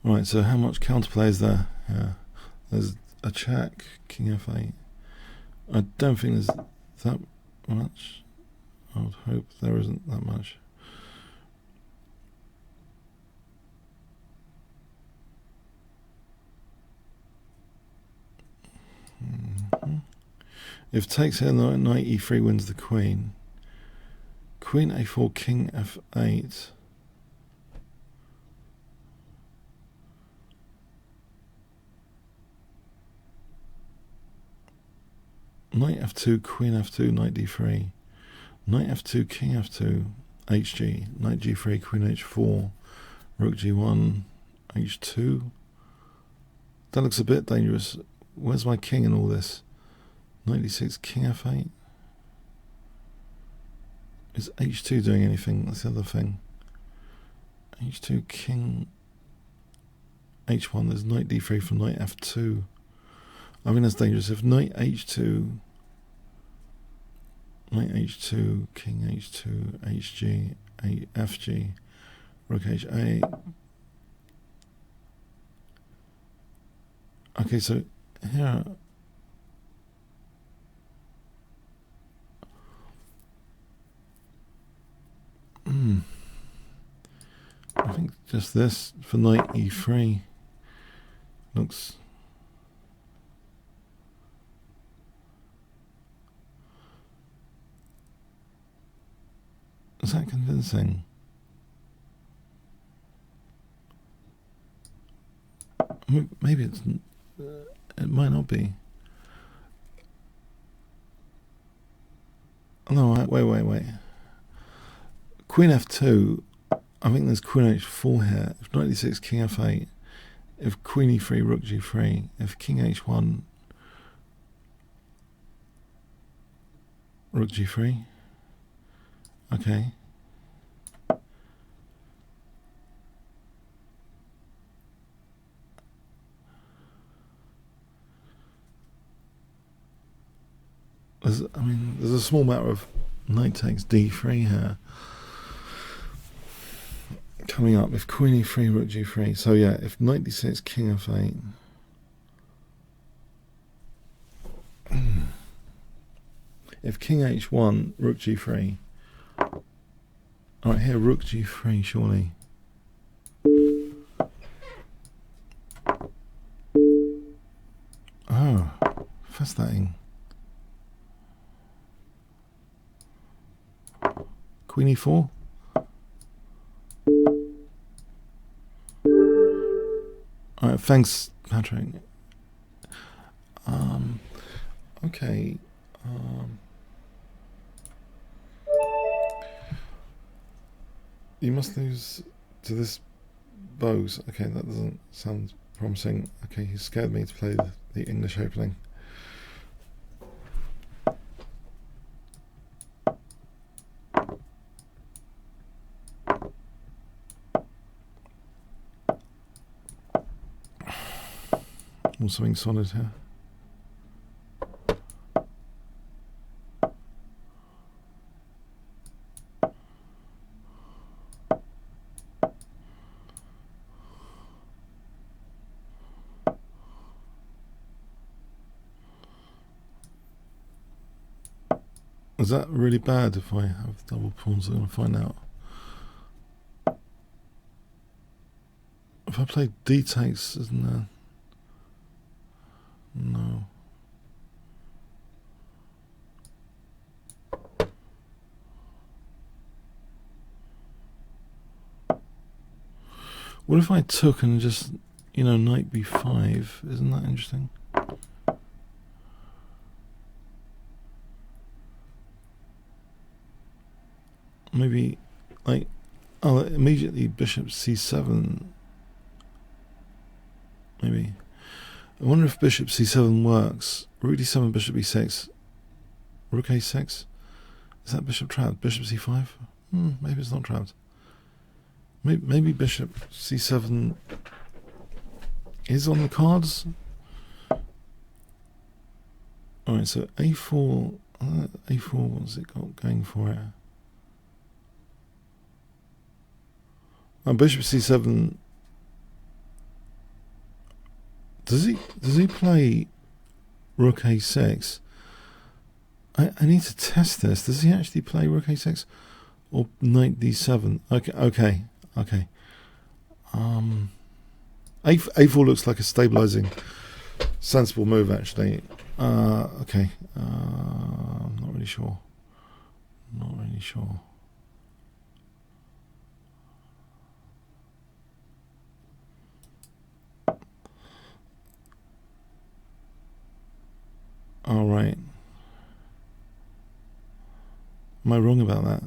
Right, so how much counterplay is there? Yeah. There's a check, king f8. I don't think there's that much. I would hope there isn't that much. If takes here, knight e3 wins the queen. Queen a4, king f8. Knight f2, queen f2, knight d3. Knight f2, king f2, hg. Knight g3, queen h4. Rook g1, h2. That looks a bit dangerous where's my king in all this? Knight d6, king f8. Is h2 doing anything? That's the other thing. h2, king h1. There's knight d3 from knight f2. I mean, that's dangerous. If knight h2, king h2, hg, fg, rook h8. Okay, so here. I think just this for knight e3 looks. Is that convincing? Maybe it's. It might not be. No, wait. Queen f2. I think there's queen h4 here. If knight d6, king f8. If queen e3, rook g3. If king h1, rook g3. Okay. There's a small matter of knight takes d3 here coming up. If queen e3, rook g3. So yeah, if knight d6, king f8. If king h1, rook g3. All right, here rook g3 surely. Oh, fascinating. Queen e4. All right, thanks, Patrick. Okay. You must lose to this Bose. Okay, that doesn't sound promising. Okay, he scared me to play the English opening. Or something solid here. Is that really bad if I have double pawns? I'm going to find out. If I play d takes, isn't there? No. What if I took and just, knight b5? Isn't that interesting? Maybe, immediately bishop c7. Maybe. I wonder if bishop c7 works. Rook d7, bishop e6. Rook a6. Is that bishop trapped? Bishop c5? Maybe it's not trapped. Maybe bishop c7 is on the cards. Alright, so a4. A4, what's it got going for it? Bishop c7. Does he play rook a6? I need to test this. Does he actually play rook a6 or knight d7? Okay. A4 looks like a stabilizing, sensible move actually. Okay. I'm not really sure. All right. Am I wrong about that?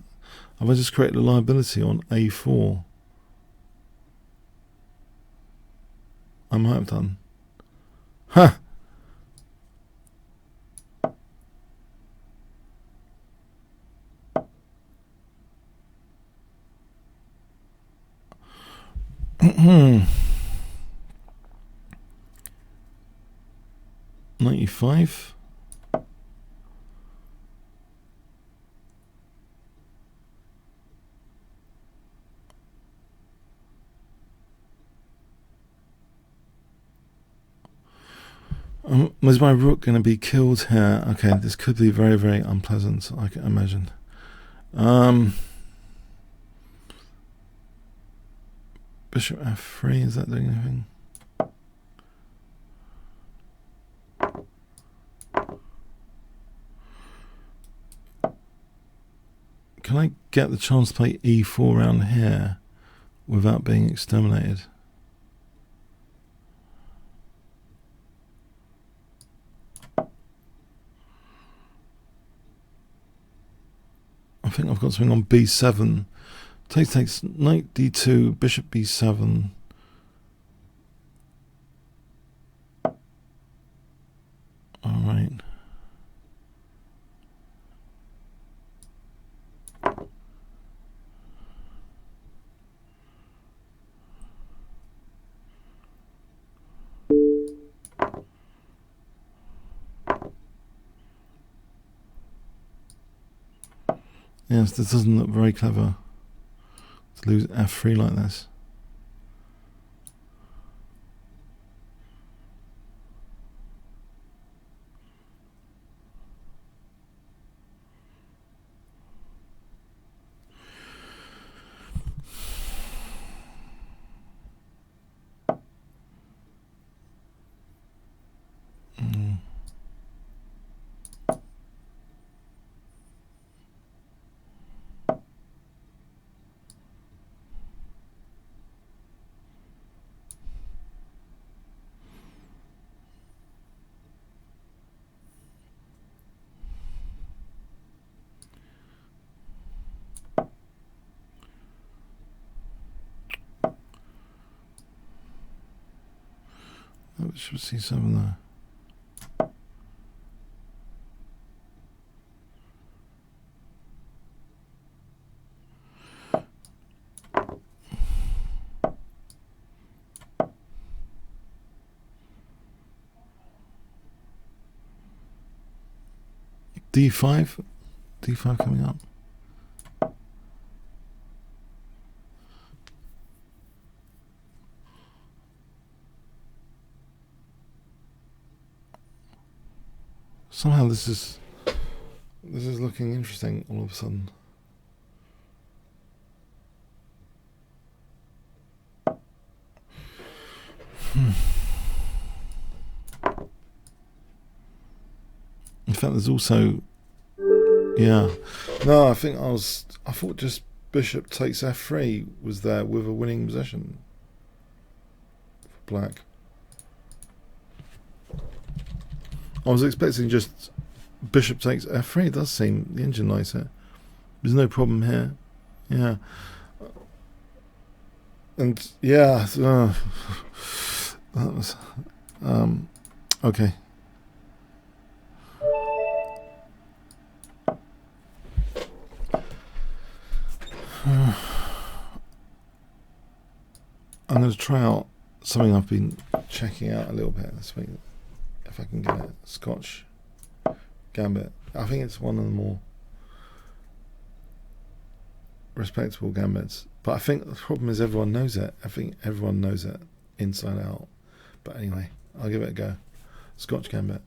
Have I just created a liability on a4? I might have done. Ha! $95. Was my rook going to be killed here? Okay, this could be very, very unpleasant, I can imagine. Bishop f3, is that doing anything? Can I get the chance to play e4 around here without being exterminated? I think I've got something on b7. Takes knight d2, bishop b7. All right. Yes, this doesn't look very clever to lose f3 like this. Bishop c7 there. D5 coming up. Somehow this is looking interesting all of a sudden. In fact, there's also, yeah. No, I thought just bishop takes f3 was there with a winning position for black. I was expecting just bishop takes f3. It does seem the engine likes it. There's no problem here. Yeah. And yeah, that was okay. I'm going to try out something I've been checking out a little bit this week. If I can get it, Scotch Gambit. I think it's one of the more respectable gambits. But I think the problem is everyone knows it. I think everyone knows it inside out. But anyway, I'll give it a go. Scotch Gambit.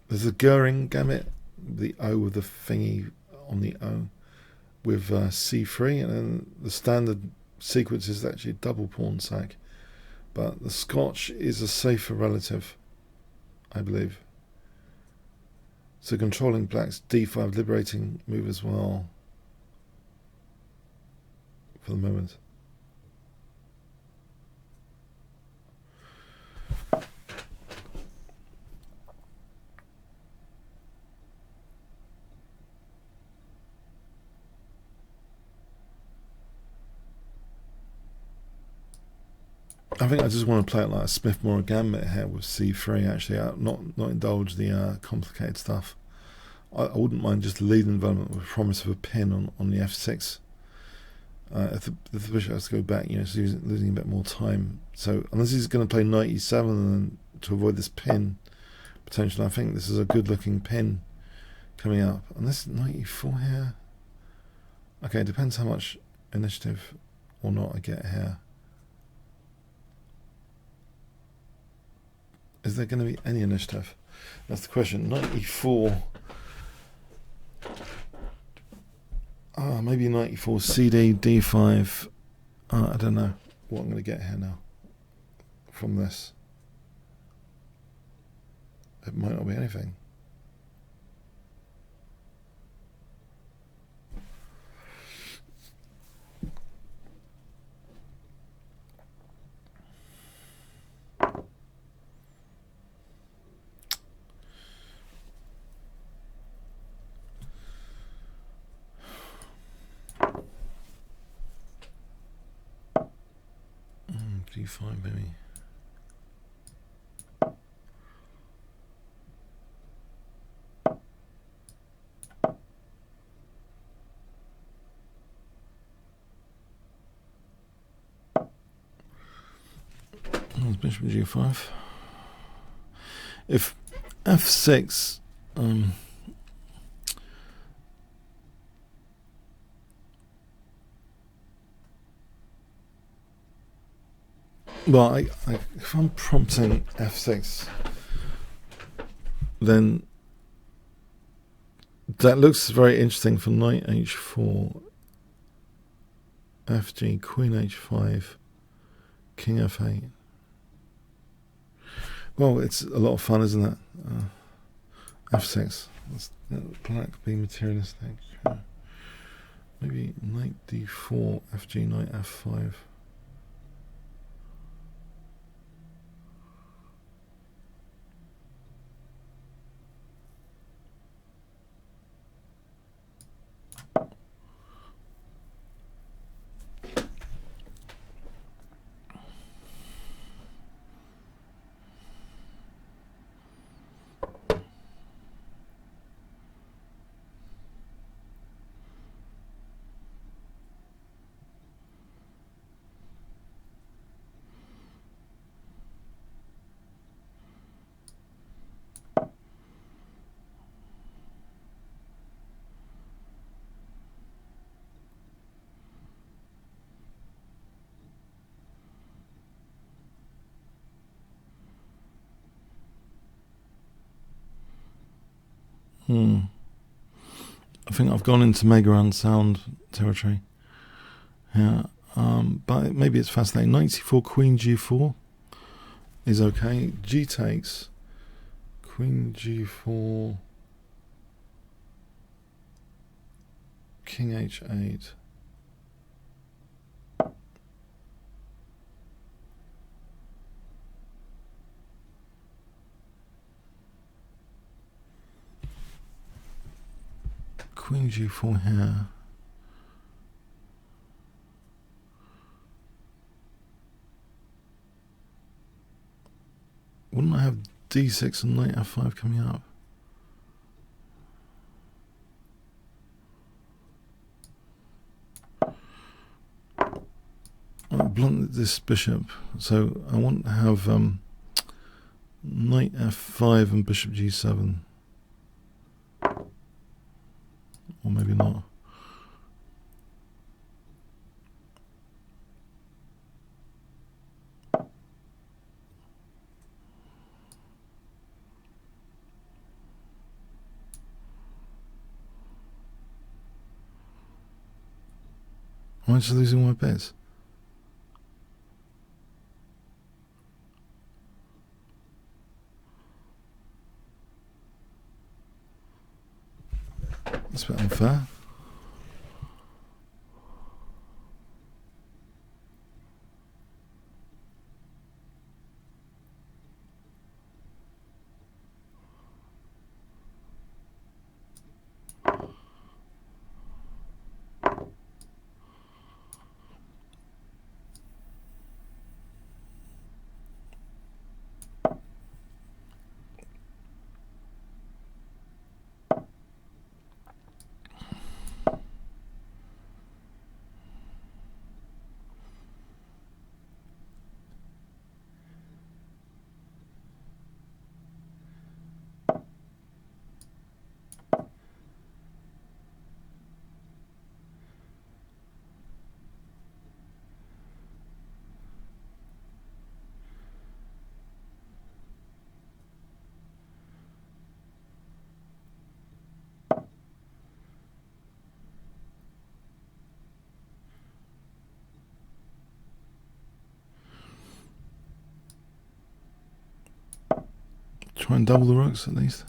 There's a Goering Gambit, the O with the thingy on the O, with c3, and then the standard sequence is actually a double pawn sack. But the Scotch is a safer relative, I believe. So controlling black's d5 liberating move as well for the moment. I think I just want to play it like a Smith-Morra Gambit here with c3. Actually, not indulge the complicated stuff I wouldn't mind just leading development with promise of a pin on the f6. If the bishop has to go back, it's losing a bit more time. So unless he's going to play knight e7 and then to avoid this pin potential, I think this is a good looking pin coming up. And this knight e4 here. Okay, it depends how much initiative or not I get here. Is there going to be any initiative? That's the question. Knight e4. Maybe knight e4, cd, d5. I don't know what I'm going to get here now from this. It might not be anything. d5 maybe. Bishop g5. If f6, well, if I'm prompting f6, then that looks very interesting for knight h4, fg, queen h5, king f8. Well, it's a lot of fun, isn't it? f6. Black be materialistic. Maybe knight d4, fg, knight f5. I think I've gone into mega unsound territory. Yeah, but maybe it's fascinating. Knight c4, queen g4 is okay. G takes, queen g4, king h8. Queen g4 here. Wouldn't I have d6 and knight f5 coming up? I'll blunt this bishop, so I want to have knight f5 and bishop g7. Or maybe not. Am I just losing my bets? That's a bit unfair. Try and double the rooks at least.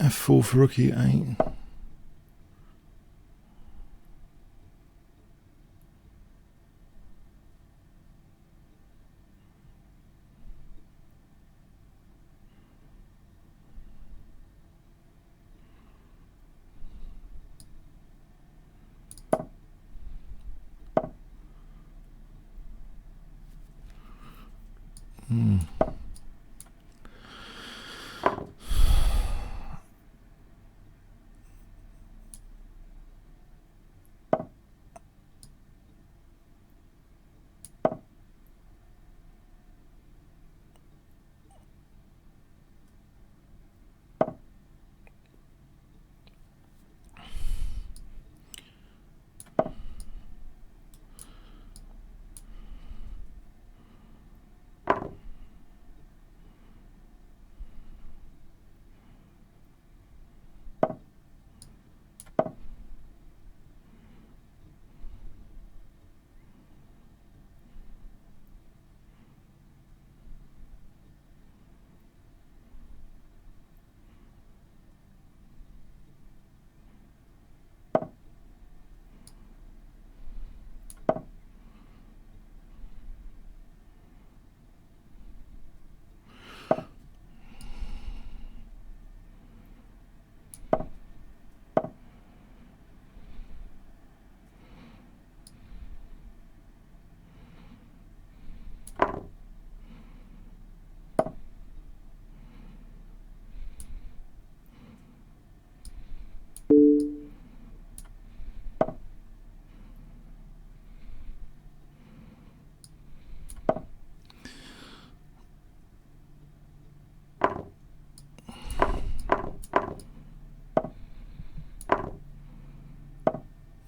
F4 for rook e8.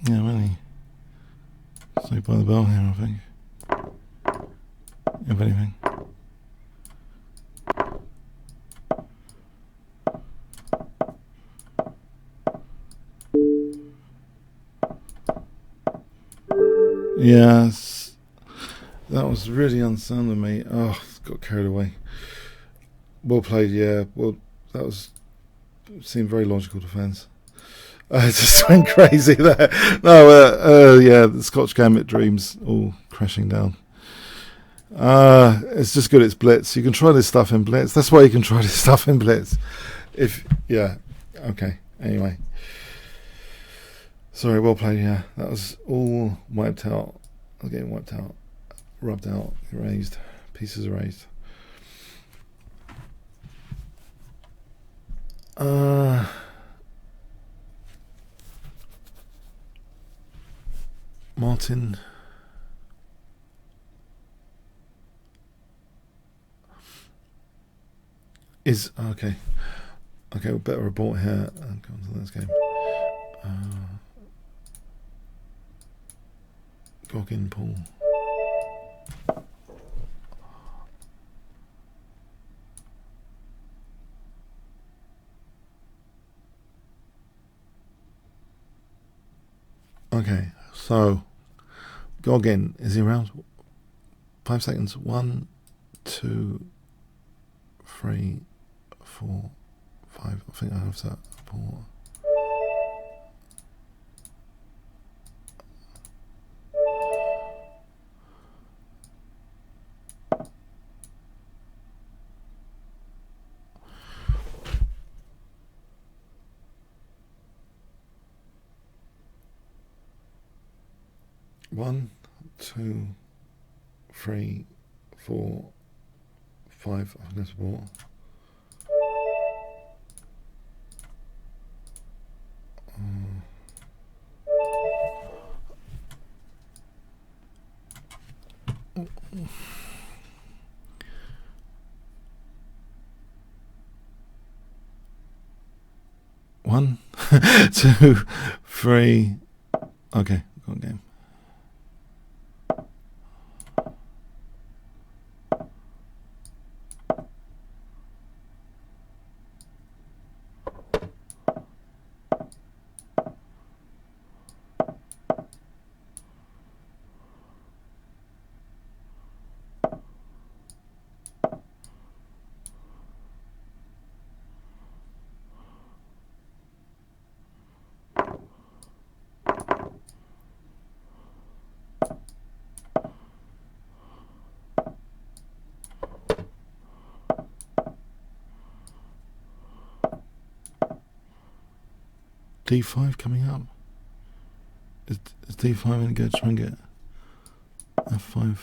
Yeah, really. Sleep by the bell here, I think. If anything. Yes. That was really unsound of me. Oh, got carried away. Well played, yeah. Well, that seemed very logical defence. I just went crazy there. No, yeah, the Scotch Gambit dreams all crashing down. It's just good it's Blitz. You can try this stuff in Blitz. That's why you can try this stuff in Blitz. Yeah, okay. Anyway. Sorry, well played, yeah. That was all wiped out. I was getting wiped out. Rubbed out, erased. Pieces erased. Martin is okay. Okay, we better report here and come to the next game. Goggin Paul. Okay, so Goggin, is he around? 5 seconds. 1, 2, 3, 4, 5. I think I have that. 4. One, 2, 3, 4, 5. I think that's 4. One, 2, 3. Okay, got a game. D5 coming up. Is D5 going to go try and get F5?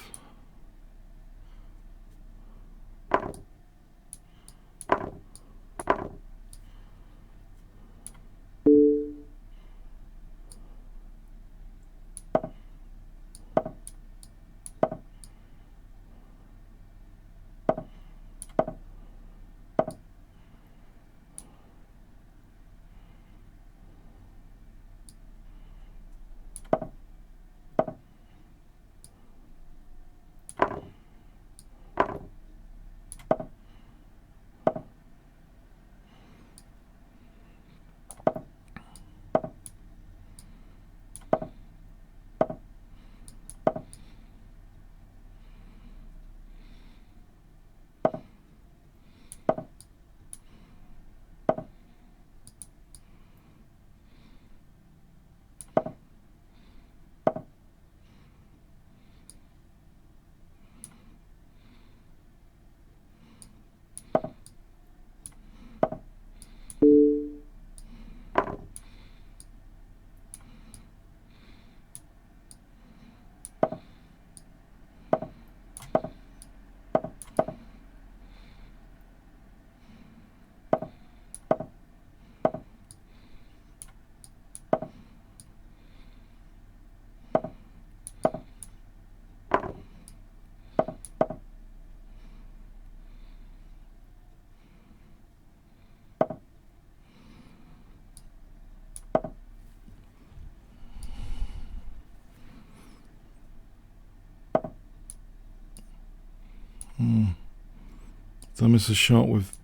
Did I miss a shot with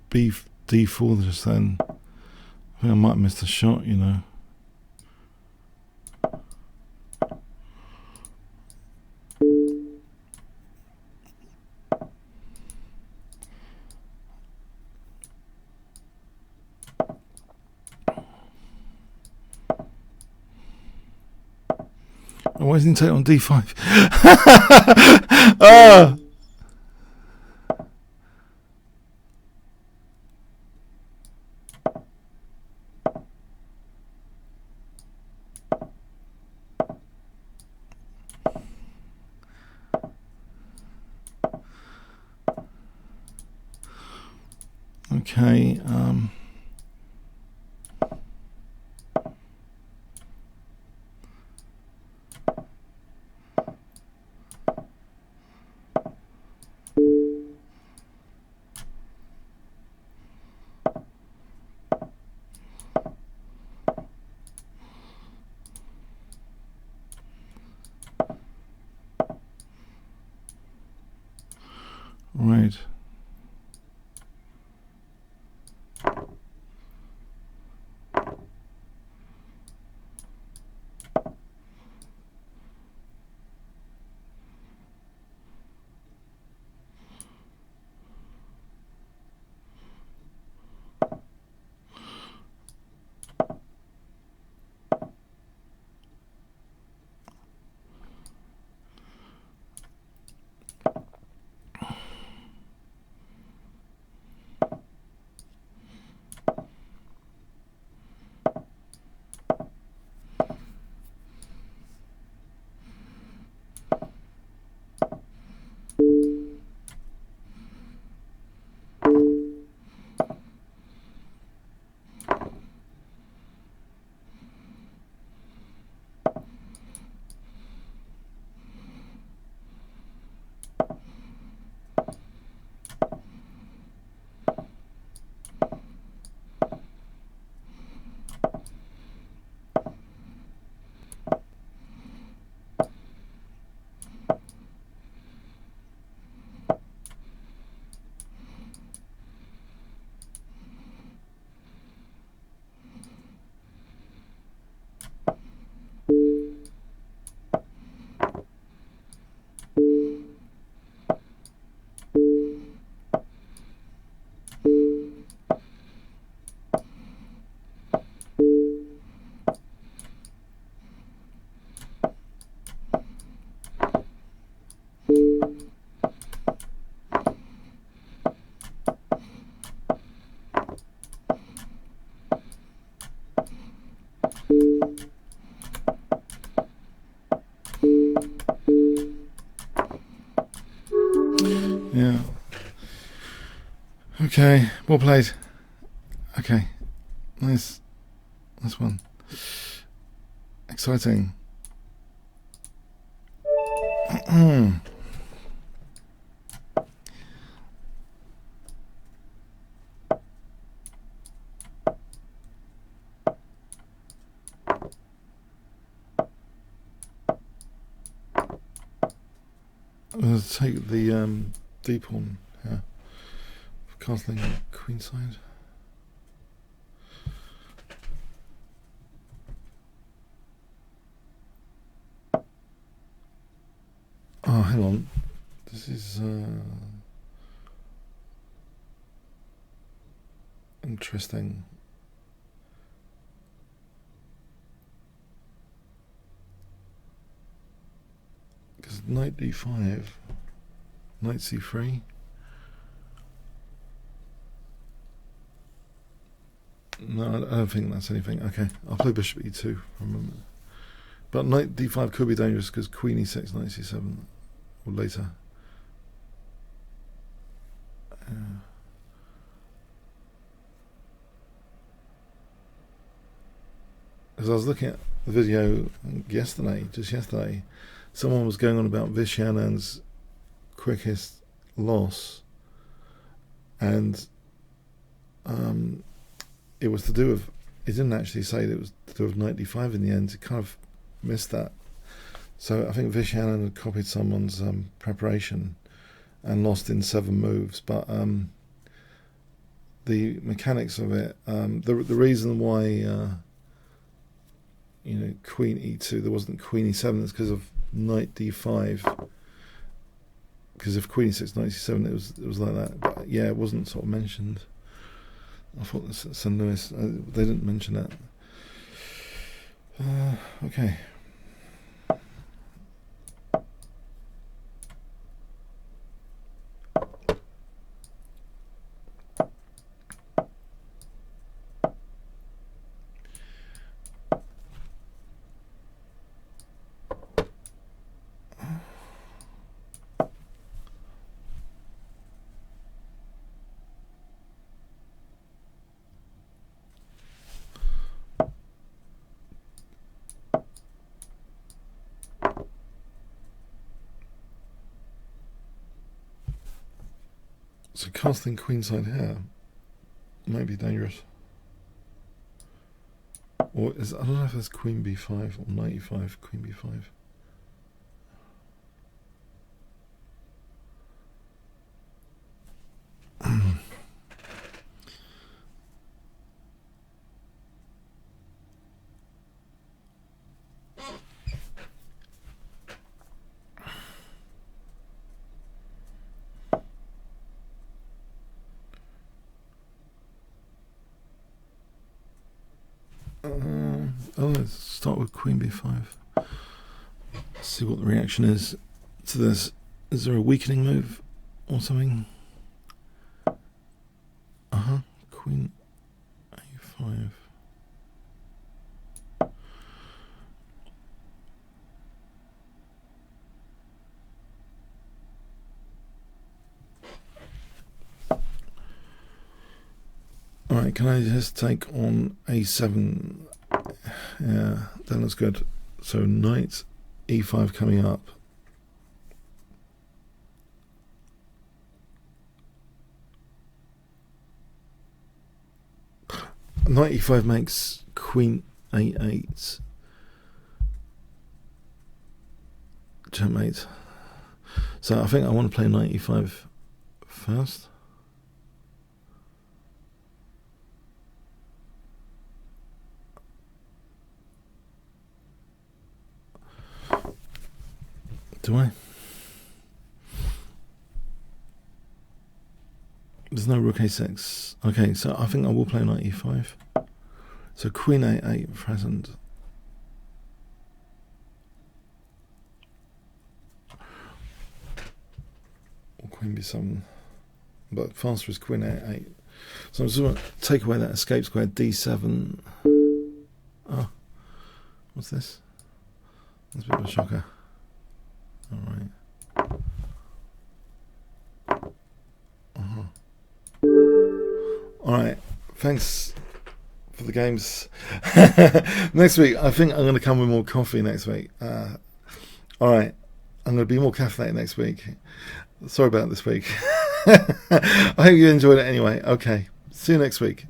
D4 just then? I think I might have missed a shot, you know. Oh, why didn't he take it on D5? Ah! Okay, right. Okay, well played. Okay, nice one. Exciting. I'll take the D pawn here. Castling queenside. Oh, hang on. This is interesting. Because knight d5, knight c3. No, I don't think that's anything. Okay, I'll play bishop e2 for a moment. But knight d5 could be dangerous because queen e6, knight c7, or later. As I was looking at the video just yesterday, someone was going on about Vishnanand's quickest loss, and it was to do with, it didn't actually say that it was to do with knight d5 in the end. It kind of missed that. So I think Vishnanand had copied someone's preparation and lost in 7 moves, but the mechanics of it, the reason why queen e2, there wasn't queen e7, it's because of knight d5. Because if queen e6, knight c7, it was like that. But yeah, it wasn't sort of mentioned. I thought this at St. Louis, they didn't mention that. Okay. So casting queenside here might be dangerous. Or I don't know if it's queen b5 or knight e5, queen b5. Let's start with queen b5. See what the reaction is to this. Is there a weakening move or something? Queen a5. Alright, can I just take on a7? Yeah, that looks good. So knight e5 coming up. Knight e5 makes queen a8. Checkmate. So I think I want to play knight e5 first. Do I? There's no rook a6. Okay, so I think I will play knight e5. So queen a8 present. Or queen b7. But faster is queen a8. So I'm just going to take away that escape square, d7. Oh, what's this? That's a bit of a shocker. Alright. Alright, thanks for the games. Next week, I think I'm going to come with more coffee next week. Alright, I'm going to be more caffeinated next week. Sorry about this week. I hope you enjoyed it anyway. Okay, see you next week.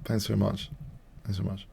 Thanks very much. Thanks very much.